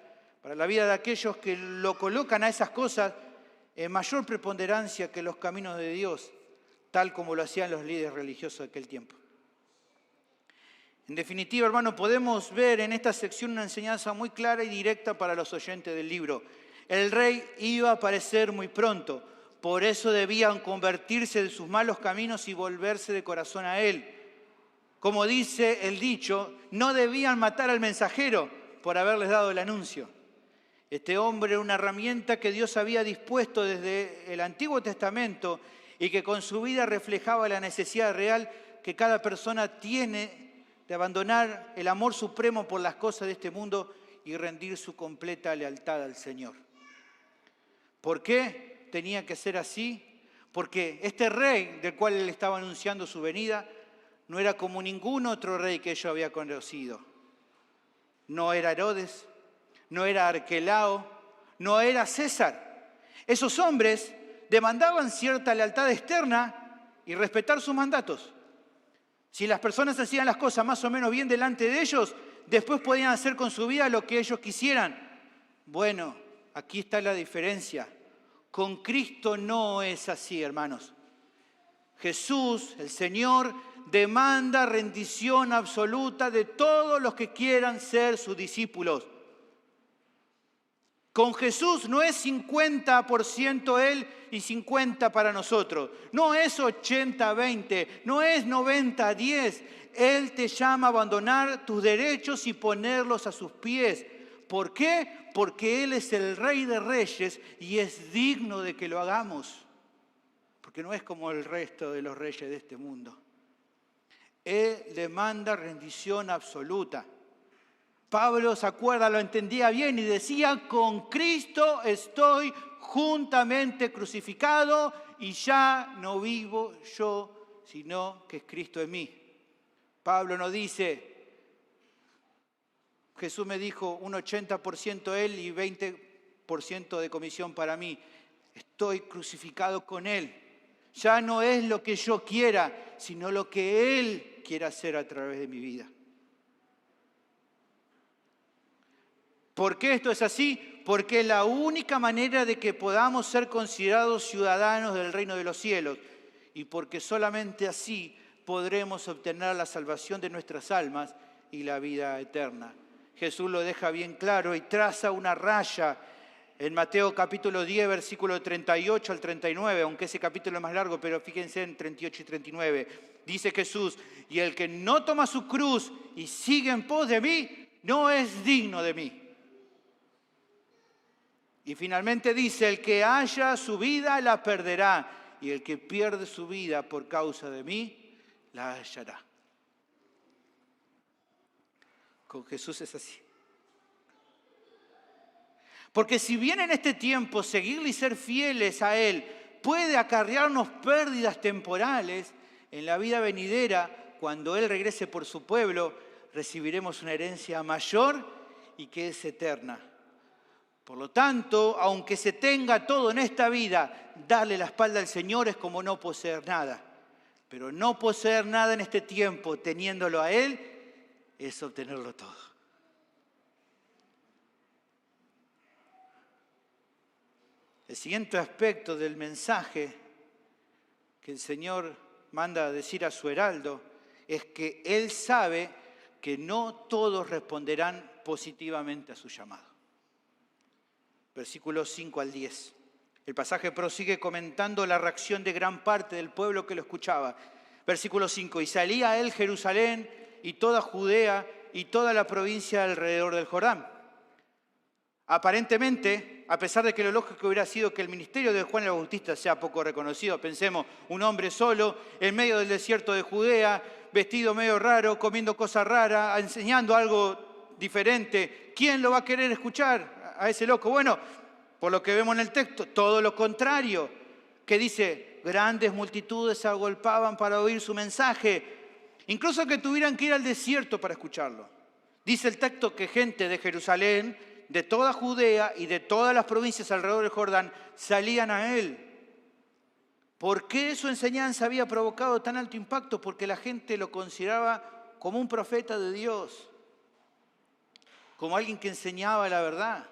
para la vida de aquellos que lo colocan a esas cosas en mayor preponderancia que los caminos de Dios, tal como lo hacían los líderes religiosos de aquel tiempo. En definitiva, hermano, podemos ver en esta sección una enseñanza muy clara y directa para los oyentes del libro. El rey iba a aparecer muy pronto, por eso debían convertirse de sus malos caminos y volverse de corazón a él. Como dice el dicho, no debían matar al mensajero por haberles dado el anuncio. Este hombre era una herramienta que Dios había dispuesto desde el Antiguo Testamento y que con su vida reflejaba la necesidad real que cada persona tiene de abandonar el amor supremo por las cosas de este mundo y rendir su completa lealtad al Señor. ¿Por qué tenía que ser así? Porque este rey del cual él estaba anunciando su venida no era como ningún otro rey que yo había conocido. No era Herodes, no era Arquelao, no era César. Esos hombres demandaban cierta lealtad externa y respetar sus mandatos. Si las personas hacían las cosas más o menos bien delante de ellos, después podían hacer con su vida lo que ellos quisieran. Bueno, aquí está la diferencia. Con Cristo no es así, hermanos. Jesús, el Señor, demanda rendición absoluta de todos los que quieran ser sus discípulos. Con Jesús no es 50% Él y 50% para nosotros. No es 80-20, no es 90-10. Él te llama a abandonar tus derechos y ponerlos a sus pies. ¿Por qué? Porque Él es el Rey de Reyes y es digno de que lo hagamos. porque no es como el resto de los reyes de este mundo. Él demanda rendición absoluta. Pablo, ¿se acuerda? Lo entendía bien y decía, con Cristo estoy juntamente crucificado y ya no vivo yo, sino que es Cristo en mí. Pablo no dice, Jesús me dijo un 80% Él y 20% de comisión para mí. Estoy crucificado con Él. Ya no es lo que yo quiera, sino lo que Él quiere hacer a través de mi vida. ¿Por qué esto es así? Porque es la única manera de que podamos ser considerados ciudadanos del reino de los cielos y porque solamente así podremos obtener la salvación de nuestras almas y la vida eterna. Jesús lo deja bien claro y traza una raya en Mateo capítulo 10, versículo 38 al 39, aunque ese capítulo es más largo, pero fíjense en 38 y 39. Dice Jesús, y el que no toma su cruz y sigue en pos de mí, no es digno de mí. Y finalmente dice, el que haya su vida la perderá, y el que pierde su vida por causa de mí, la hallará. Con Jesús es así. Porque si bien en este tiempo seguirle y ser fieles a Él puede acarrearnos pérdidas temporales, en la vida venidera, cuando Él regrese por su pueblo, recibiremos una herencia mayor y que es eterna. Por lo tanto, aunque se tenga todo en esta vida, darle la espalda al Señor es como no poseer nada. Pero no poseer nada en este tiempo, teniéndolo a Él, es obtenerlo todo. El siguiente aspecto del mensaje que el Señor manda a decir a su heraldo es que Él sabe que no todos responderán positivamente a su llamado. Versículos 5 al 10. El pasaje prosigue comentando la reacción de gran parte del pueblo que lo escuchaba. Versículo 5. Y salía él Jerusalén y toda Judea y toda la provincia alrededor del Jordán. Aparentemente, a pesar de que lo lógico hubiera sido que el ministerio de Juan el Bautista sea poco reconocido, pensemos, un hombre solo en medio del desierto de Judea, vestido medio raro, comiendo cosas raras, enseñando algo diferente. ¿Quién lo va a querer escuchar a ese loco? Bueno, por lo que vemos en el texto, todo lo contrario, que dice, grandes multitudes se agolpaban para oír su mensaje, incluso que tuvieran que ir al desierto para escucharlo. Dice el texto que gente de Jerusalén, de toda Judea y de todas las provincias alrededor del Jordán salían a él. ¿Por qué su enseñanza había provocado tan alto impacto? Porque la gente lo consideraba como un profeta de Dios, como alguien que enseñaba la verdad,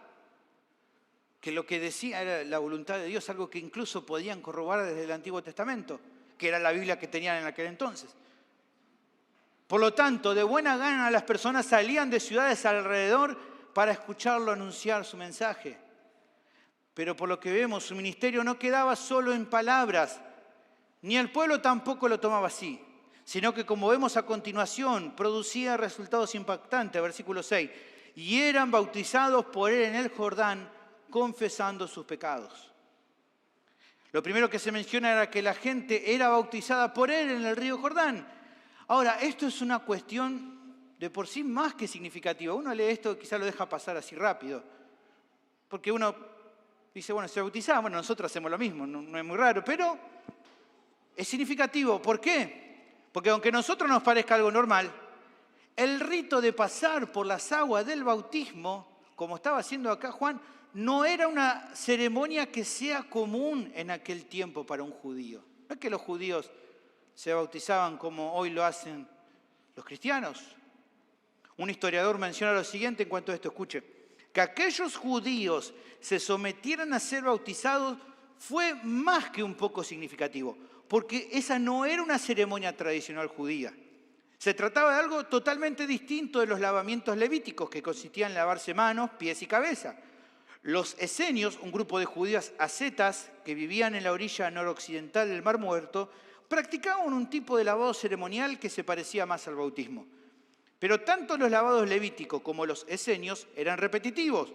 que lo que decía era la voluntad de Dios, algo que incluso podían corroborar desde el Antiguo Testamento, que era la Biblia que tenían en aquel entonces. Por lo tanto, de buena gana las personas salían de ciudades alrededor para escucharlo anunciar su mensaje. Pero por lo que vemos, su ministerio no quedaba solo en palabras, ni el pueblo tampoco lo tomaba así, sino que, como vemos a continuación, producía resultados impactantes. Versículo 6. Y eran bautizados por él en el Jordán, confesando sus pecados. Lo primero que se menciona era que la gente era bautizada por él en el río Jordán. Ahora, esto es una cuestión de por sí más que significativa. Uno lee esto y quizá lo deja pasar así rápido. Porque uno dice, bueno, se bautizaba, bueno, nosotros hacemos lo mismo, no es muy raro, pero es significativo. ¿Por qué? Porque aunque a nosotros nos parezca algo normal, el rito de pasar por las aguas del bautismo, como estaba haciendo acá Juan, no era una ceremonia que sea común en aquel tiempo para un judío. No es que los judíos se bautizaban como hoy lo hacen los cristianos. Un historiador menciona lo siguiente en cuanto a esto, escuche, que aquellos judíos se sometieran a ser bautizados fue más que un poco significativo, porque esa no era una ceremonia tradicional judía. Se trataba de algo totalmente distinto de los lavamientos levíticos, que consistían en lavarse manos, pies y cabeza. Los esenios, un grupo de judíos ascetas que vivían en la orilla noroccidental del Mar Muerto, practicaban un tipo de lavado ceremonial que se parecía más al bautismo. Pero tanto los lavados levíticos como los esenios eran repetitivos.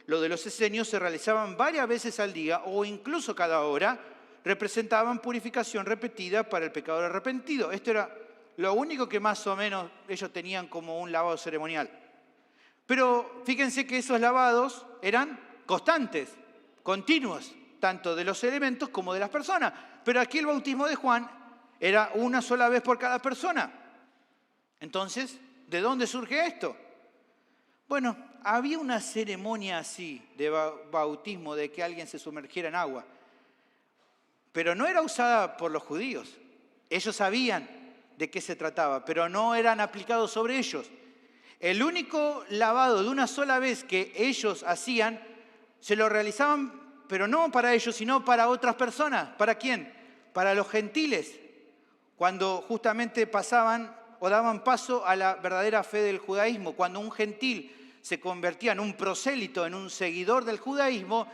Los de los esenios se realizaban varias veces al día o incluso cada hora. representaban purificación repetida para el pecador arrepentido. Esto era lo único que más o menos ellos tenían como un lavado ceremonial. Pero fíjense que esos lavados eran constantes, continuos, tanto de los elementos como de las personas. Pero aquí el bautismo de Juan era una sola vez por cada persona. Entonces, ¿de dónde surge esto? Bueno, había una ceremonia así de bautismo, de que alguien se sumergiera en agua. Pero no era usada por los judíos. Ellos sabían de qué se trataba, pero no eran aplicados sobre ellos. El único lavado de una sola vez que ellos hacían, se lo realizaban, pero no para ellos, sino para otras personas. ¿Para quién? Para los gentiles, cuando justamente pasaban o daban paso a la verdadera fe del judaísmo. Cuando un gentil se convertía en un prosélito, en un seguidor del judaísmo,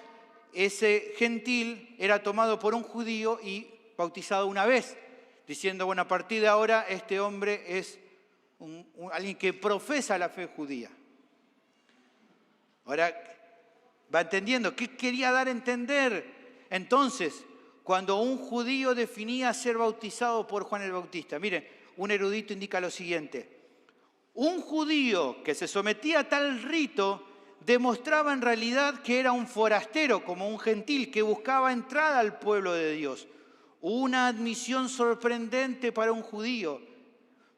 ese gentil era tomado por un judío y bautizado una vez, diciendo, bueno, a partir de ahora este hombre es alguien que profesa la fe judía. Ahora, va entendiendo, ¿qué quería dar a entender? Entonces, cuando un judío definía ser bautizado por Juan el Bautista, miren, un erudito indica lo siguiente: un judío que se sometía a tal rito demostraba en realidad que era un forastero, como un gentil, que buscaba entrada al pueblo de Dios. Una admisión sorprendente para un judío.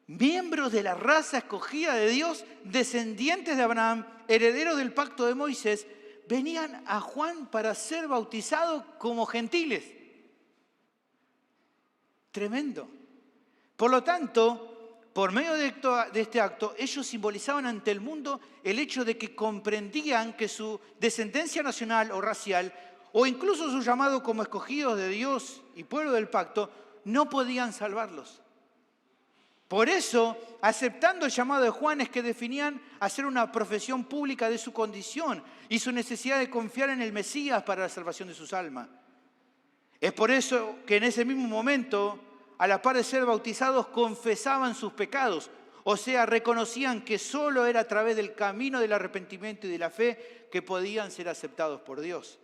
Miembros de la raza escogida de Dios, descendientes de Abraham, herederos del pacto de Moisés, venían a Juan para ser bautizados como gentiles. Tremendo. Por lo tanto, por medio de este acto, ellos simbolizaban ante el mundo el hecho de que comprendían que su descendencia nacional o racial, o incluso su llamado como escogidos de Dios y pueblo del pacto, no podían salvarlos. Por eso, aceptando el llamado de Juan, es que definían hacer una profesión pública de su condición y su necesidad de confiar en el Mesías para la salvación de sus almas. Es por eso que en ese mismo momento, a la par de ser bautizados, confesaban sus pecados. O sea, reconocían que solo era a través del camino del arrepentimiento y de la fe que podían ser aceptados por Dios.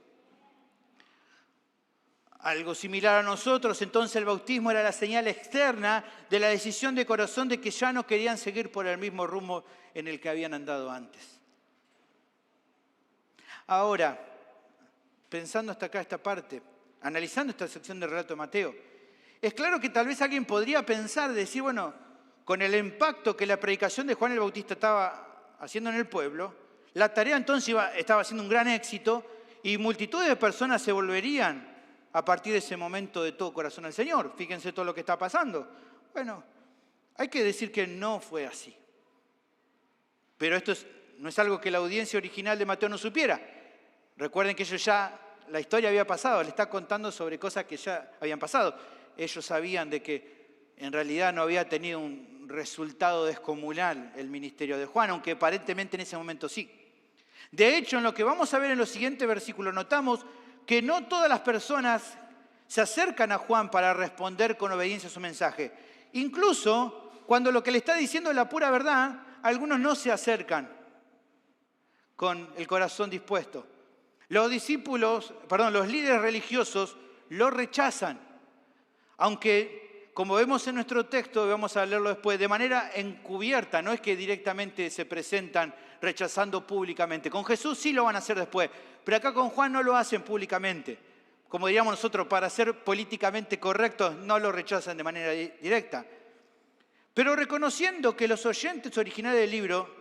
Algo similar a nosotros, entonces el bautismo era la señal externa de la decisión de corazón de que ya no querían seguir por el mismo rumbo en el que habían andado antes. Ahora, pensando hasta acá esta parte, analizando esta sección del relato de Mateo, es claro que tal vez alguien podría pensar, decir, bueno, con el impacto que la predicación de Juan el Bautista estaba haciendo en el pueblo, la tarea entonces estaba siendo un gran éxito y multitudes de personas se volverían a partir de ese momento de todo corazón al Señor. Fíjense todo lo que está pasando. Bueno, hay que decir que no fue así. Pero esto no es algo que la audiencia original de Mateo no supiera. Recuerden que ellos ya, la historia había pasado, le está contando sobre cosas que ya habían pasado. Ellos sabían de que en realidad no había tenido un resultado descomunal el ministerio de Juan, aunque aparentemente en ese momento sí. De hecho, en lo que vamos a ver en los siguientes versículos, notamos que no todas las personas se acercan a Juan para responder con obediencia a su mensaje. Incluso cuando lo que le está diciendo es la pura verdad, algunos no se acercan con el corazón dispuesto. Los líderes religiosos lo rechazan, aunque, como vemos en nuestro texto, vamos a leerlo después, de manera encubierta, no es que directamente se presentan rechazando públicamente. Con Jesús sí lo van a hacer después, pero acá con Juan no lo hacen públicamente. Como diríamos nosotros, para ser políticamente correctos, no lo rechazan de manera directa. Pero reconociendo que los oyentes originales del libro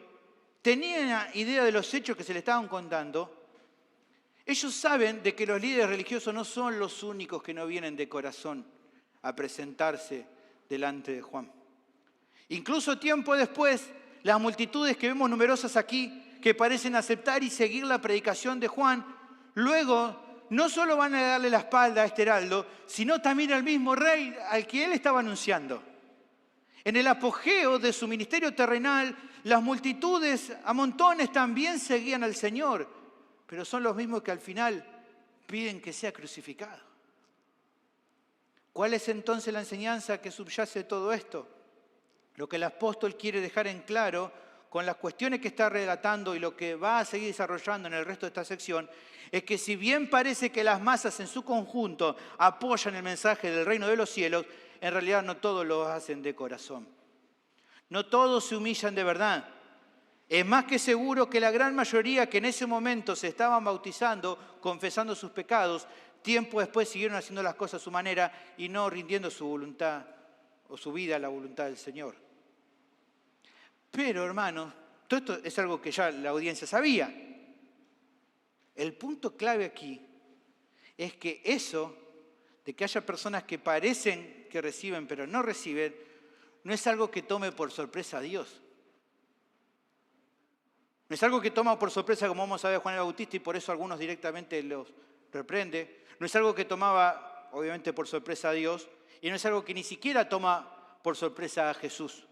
tenían idea de los hechos que se le estaban contando, ellos saben de que los líderes religiosos no son los únicos que no vienen de corazón a presentarse delante de Juan. Incluso tiempo después, las multitudes que vemos numerosas aquí, que parecen aceptar y seguir la predicación de Juan, luego no solo van a darle la espalda a este heraldo, sino también al mismo rey al que él estaba anunciando. En el apogeo de su ministerio terrenal, las multitudes a montones también seguían al Señor, pero son los mismos que al final piden que sea crucificado. ¿Cuál es entonces la enseñanza que subyace de todo esto? Lo que el apóstol quiere dejar en claro con las cuestiones que está relatando y lo que va a seguir desarrollando en el resto de esta sección, es que si bien parece que las masas en su conjunto apoyan el mensaje del reino de los cielos, en realidad no todos lo hacen de corazón. No todos se humillan de verdad. Es más que seguro que la gran mayoría que en ese momento se estaban bautizando, confesando sus pecados, tiempo después siguieron haciendo las cosas a su manera y no rindiendo su voluntad o su vida a la voluntad del Señor. Pero, hermanos, todo esto es algo que ya la audiencia sabía. El punto clave aquí es que eso, de que haya personas que parecen que reciben pero no reciben, no es algo que tome por sorpresa a Dios. No es algo que toma por sorpresa, como vamos a ver, Juan el Bautista, y por eso algunos directamente los reprende. No es algo que tomaba, obviamente, por sorpresa a Dios, y no es algo que ni siquiera toma por sorpresa a Jesús.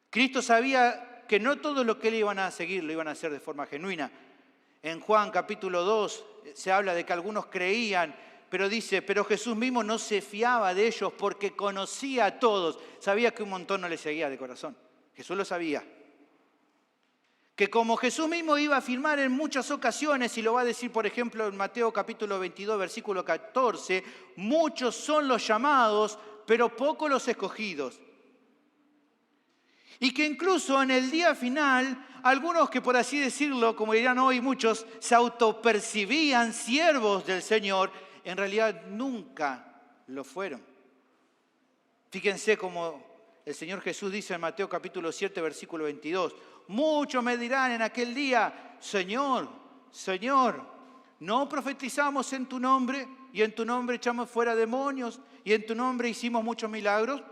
Cristo sabía que no todo lo que le iban a seguir lo iban a hacer de forma genuina. En Juan capítulo 2 se habla de que algunos creían, pero dice, pero Jesús mismo no se fiaba de ellos porque conocía a todos. Sabía que un montón no le seguía de corazón. Jesús lo sabía. Que como Jesús mismo iba a afirmar en muchas ocasiones, y lo va a decir, por ejemplo, en Mateo capítulo 22, versículo 14, muchos son los llamados, pero pocos los escogidos. Y que incluso en el día final, algunos que por así decirlo, como dirán hoy muchos, se autopercibían siervos del Señor, en realidad nunca lo fueron. Fíjense como el Señor Jesús dice en Mateo capítulo 7, versículo 22, muchos me dirán en aquel día, Señor, Señor, ¿no profetizamos en tu nombre? Y en tu nombre echamos fuera demonios, y en tu nombre hicimos muchos milagros.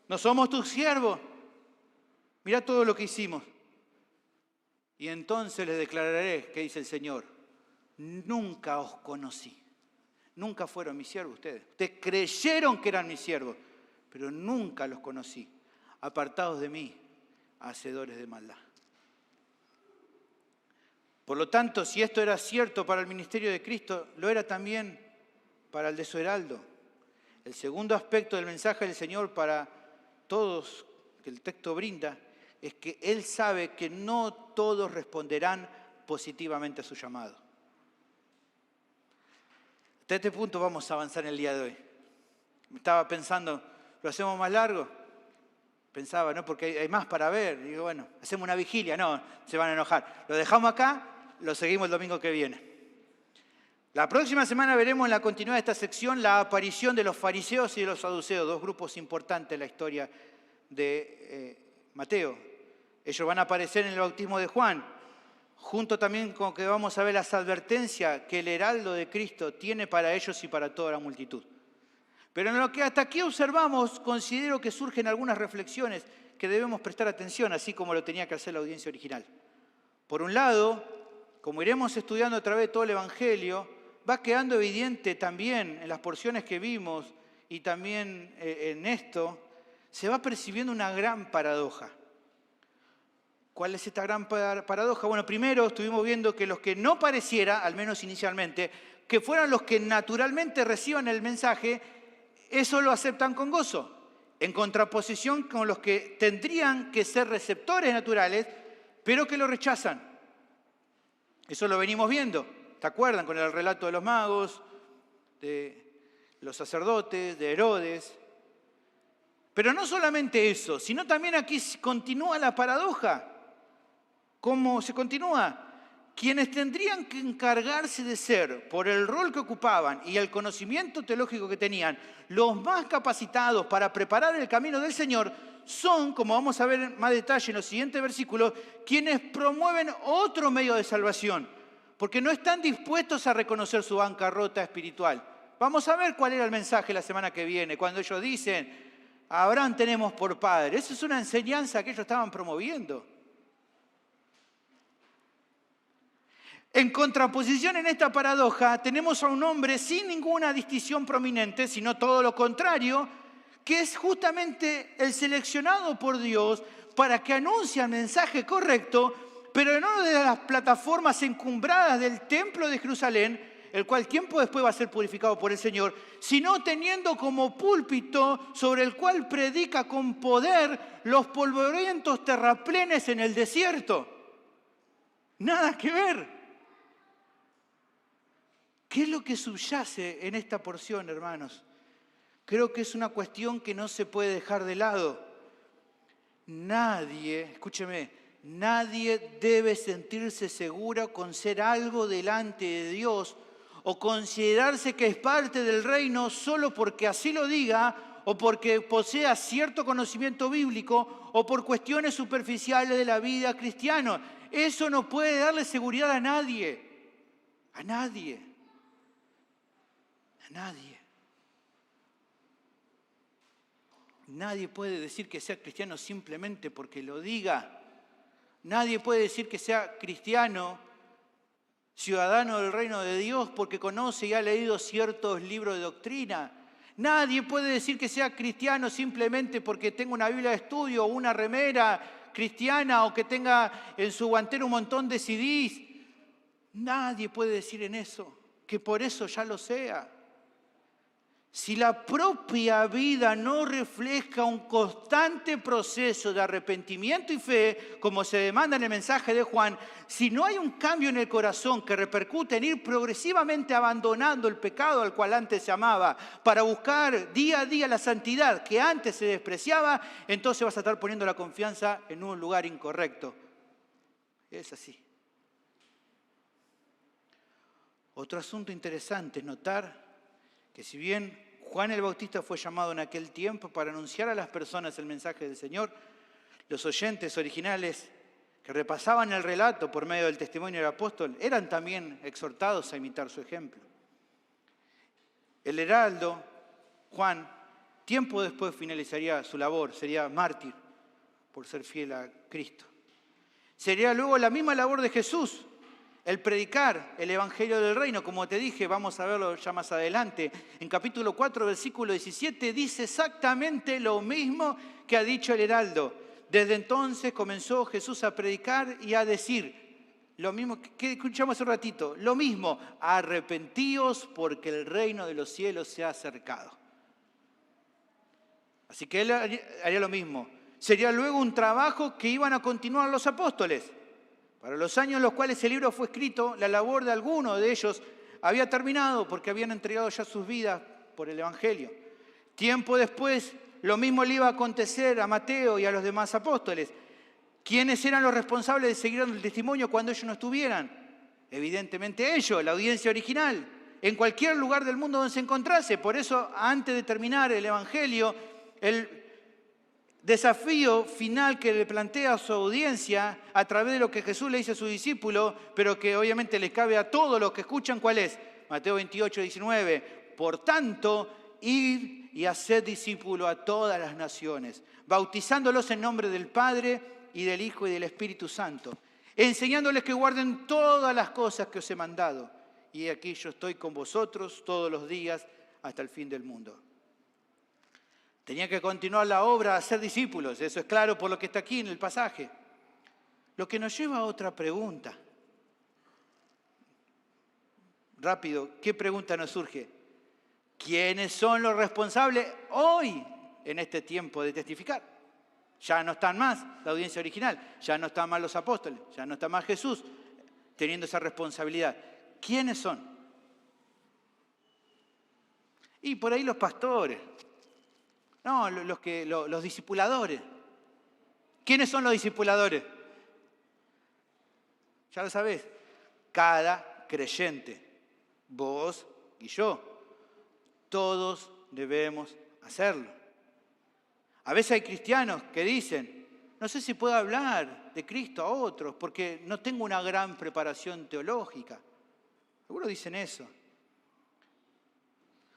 ¿No somos tus siervos? Mirá todo lo que hicimos. Y entonces les declararé, ¿qué dice el Señor? Nunca os conocí. Nunca fueron mis siervos ustedes. Ustedes creyeron que eran mis siervos, pero nunca los conocí. Apartados de mí, hacedores de maldad. Por lo tanto, si esto era cierto para el ministerio de Cristo, lo era también para el de su heraldo. El segundo aspecto del mensaje del Señor para todos que el texto brinda es que Él sabe que no todos responderán positivamente a su llamado. Hasta este punto vamos a avanzar en el día de hoy. Estaba pensando, ¿lo hacemos más largo? Pensaba, ¿no? Porque hay más para ver. Digo, bueno, hacemos una vigilia. No, se van a enojar. Lo dejamos acá, lo seguimos el domingo que viene. La próxima semana veremos en la continuidad de esta sección la aparición de los fariseos y de los saduceos, dos grupos importantes en la historia de Mateo. Ellos van a aparecer en el bautismo de Juan, junto también con que vamos a ver las advertencias que el heraldo de Cristo tiene para ellos y para toda la multitud. Pero en lo que hasta aquí observamos, considero que surgen algunas reflexiones que debemos prestar atención, así como lo tenía que hacer la audiencia original. Por un lado, como iremos estudiando a través de todo el Evangelio, va quedando evidente también en las porciones que vimos y también en esto, se va percibiendo una gran paradoja. ¿Cuál es esta gran paradoja? Bueno, primero estuvimos viendo que los que no pareciera, al menos inicialmente, que fueran los que naturalmente reciban el mensaje, eso lo aceptan con gozo, en contraposición con los que tendrían que ser receptores naturales, pero que lo rechazan. Eso lo venimos viendo, ¿te acuerdan? Con el relato de los magos, de los sacerdotes, de Herodes. Pero no solamente eso, sino también aquí continúa la paradoja. ¿Cómo se continúa? Quienes tendrían que encargarse de ser, por el rol que ocupaban y el conocimiento teológico que tenían, los más capacitados para preparar el camino del Señor, son, como vamos a ver en más detalle en los siguientes versículos, quienes promueven otro medio de salvación, porque no están dispuestos a reconocer su bancarrota espiritual. Vamos a ver cuál era el mensaje la semana que viene, cuando ellos dicen, a Abraham tenemos por padre. Esa es una enseñanza que ellos estaban promoviendo. En contraposición en esta paradoja, tenemos a un hombre sin ninguna distinción prominente, sino todo lo contrario, que es justamente el seleccionado por Dios para que anuncie el mensaje correcto, pero no desde las plataformas encumbradas del templo de Jerusalén, el cual tiempo después va a ser purificado por el Señor, sino teniendo como púlpito sobre el cual predica con poder los polvorientos terraplenes en el desierto. Nada que ver. ¿Qué es lo que subyace en esta porción, hermanos? Creo que es una cuestión que no se puede dejar de lado. Nadie, escúcheme, nadie debe sentirse seguro con ser algo delante de Dios o considerarse que es parte del reino solo porque así lo diga o porque posea cierto conocimiento bíblico o por cuestiones superficiales de la vida cristiana. Eso no puede darle seguridad a nadie. A nadie. A nadie. Nadie puede decir que sea cristiano simplemente porque lo diga. Nadie puede decir que sea cristiano, ciudadano del reino de Dios, porque conoce y ha leído ciertos libros de doctrina. Nadie puede decir que sea cristiano simplemente porque tenga una Biblia de estudio o una remera cristiana o que tenga en su guantera un montón de CDs. Nadie puede decir en eso que por eso ya lo sea. Si la propia vida no refleja un constante proceso de arrepentimiento y fe, como se demanda en el mensaje de Juan, si no hay un cambio en el corazón que repercute en ir progresivamente abandonando el pecado al cual antes se amaba, para buscar día a día la santidad que antes se despreciaba, entonces vas a estar poniendo la confianza en un lugar incorrecto. Es así. Otro asunto interesante es notar que si bien Juan el Bautista fue llamado en aquel tiempo para anunciar a las personas el mensaje del Señor, los oyentes originales que repasaban el relato por medio del testimonio del apóstol eran también exhortados a imitar su ejemplo. El heraldo, Juan, tiempo después finalizaría su labor, sería mártir por ser fiel a Cristo. Sería luego la misma labor de Jesús, el predicar el Evangelio del Reino, como te dije, vamos a verlo ya más adelante. En capítulo 4, versículo 17, dice exactamente lo mismo que ha dicho el heraldo. Desde entonces comenzó Jesús a predicar y a decir lo mismo que escuchamos hace un ratito, lo mismo, arrepentíos porque el reino de los cielos se ha acercado. Así que él haría lo mismo. Sería luego un trabajo que iban a continuar los apóstoles. Para los años en los cuales el libro fue escrito, la labor de algunos de ellos había terminado porque habían entregado ya sus vidas por el Evangelio. Tiempo después, lo mismo le iba a acontecer a Mateo y a los demás apóstoles. ¿Quiénes eran los responsables de seguir dando el testimonio cuando ellos no estuvieran? Evidentemente ellos, la audiencia original, en cualquier lugar del mundo donde se encontrase. Por eso, antes de terminar el Evangelio, el desafío final que le plantea a su audiencia a través de lo que Jesús le dice a sus discípulos, pero que obviamente les cabe a todos los que escuchan, ¿cuál es? Mateo 28, 19. Por tanto, id y haced discípulos a todas las naciones, bautizándolos en nombre del Padre y del Hijo y del Espíritu Santo, enseñándoles que guarden todas las cosas que os he mandado. Y aquí yo estoy con vosotros todos los días hasta el fin del mundo. Tenía que continuar la obra a ser discípulos, eso es claro por lo que está aquí en el pasaje. Lo que nos lleva a otra pregunta. Rápido, ¿qué pregunta nos surge? ¿Quiénes son los responsables hoy en este tiempo de testificar? Ya no están más la audiencia original, ya no están más los apóstoles, ya no está más Jesús teniendo esa responsabilidad. ¿Quiénes son? Y por ahí los pastores. No, los discipuladores. ¿Quiénes son los discipuladores? Ya lo sabés. Cada creyente. Vos y yo. Todos debemos hacerlo. A veces hay cristianos que dicen, no sé si puedo hablar de Cristo a otros porque no tengo una gran preparación teológica. Algunos dicen eso.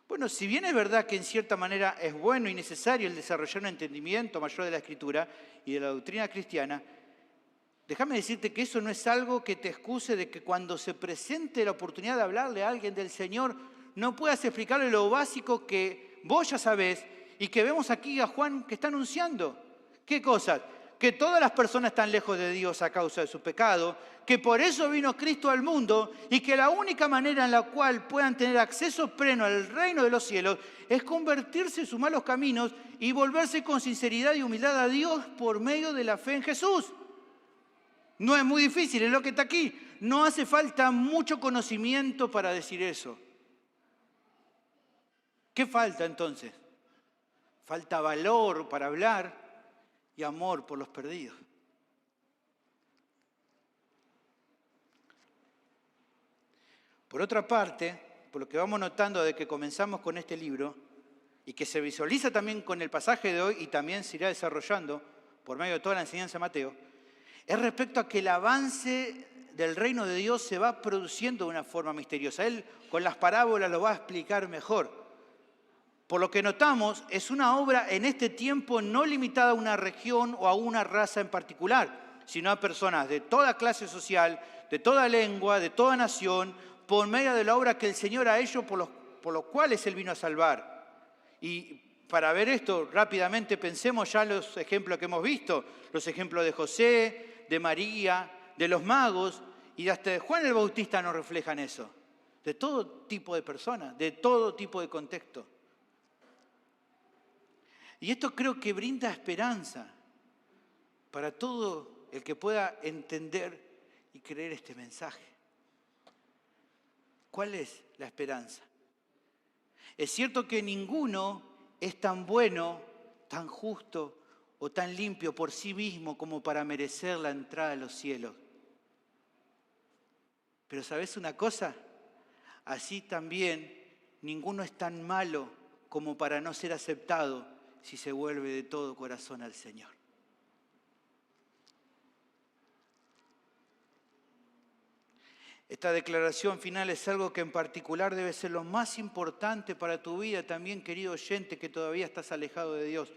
Bueno, si bien es verdad que en cierta manera es bueno y necesario el desarrollar un entendimiento mayor de la Escritura y de la doctrina cristiana, déjame decirte que eso no es algo que te excuse de que cuando se presente la oportunidad de hablarle a alguien del Señor, no puedas explicarle lo básico que vos ya sabés y que vemos aquí a Juan que está anunciando. ¿Qué cosas? que todas las personas están lejos de Dios a causa de su pecado, que por eso vino Cristo al mundo y que la única manera en la cual puedan tener acceso pleno al reino de los cielos es convertirse en sus malos caminos y volverse con sinceridad y humildad a Dios por medio de la fe en Jesús. No es muy difícil, es lo que está aquí. No hace falta mucho conocimiento para decir eso. ¿Qué falta entonces? Falta valor para hablar y amor por los perdidos. Por otra parte, por lo que vamos notando desde que comenzamos con este libro, y que se visualiza también con el pasaje de hoy y también se irá desarrollando por medio de toda la enseñanza de Mateo, es respecto a que el avance del reino de Dios se va produciendo de una forma misteriosa. Él con las parábolas lo va a explicar mejor. Por lo que notamos, es una obra en este tiempo no limitada a una región o a una raza en particular, sino a personas de toda clase social, de toda lengua, de toda nación, por medio de la obra que el Señor ha hecho por los cuales Él vino a salvar. Y para ver esto, rápidamente pensemos ya los ejemplos que hemos visto, los ejemplos de José, de María, de los magos, y hasta de Juan el Bautista nos reflejan eso. De todo tipo de personas, de todo tipo de contexto. Y esto creo que brinda esperanza para todo el que pueda entender y creer este mensaje. ¿Cuál es la esperanza? Es cierto que ninguno es tan bueno, tan justo o tan limpio por sí mismo como para merecer la entrada a los cielos. Pero ¿sabes una cosa? Así también ninguno es tan malo como para no ser aceptado si se vuelve de todo corazón al Señor. Esta declaración final es algo que en particular debe ser lo más importante para tu vida también, querido oyente, que todavía estás alejado de Dios.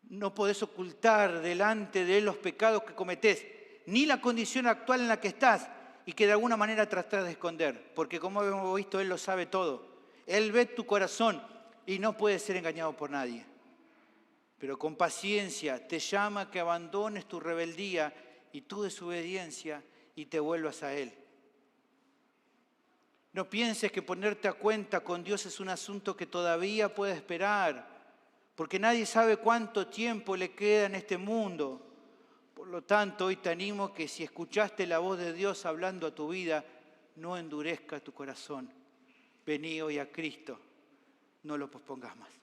No podés ocultar delante de Él los pecados que cometés, ni la condición actual en la que estás y que de alguna manera tratás de esconder, porque como hemos visto, Él lo sabe todo. Él ve tu corazón y no puede ser engañado por nadie. Pero con paciencia te llama a que abandones tu rebeldía y tu desobediencia y te vuelvas a Él. No pienses que ponerte a cuenta con Dios es un asunto que todavía puede esperar, porque nadie sabe cuánto tiempo le queda en este mundo. Por lo tanto, hoy te animo que si escuchaste la voz de Dios hablando a tu vida, no endurezca tu corazón. Vení hoy a Cristo, no lo pospongas más.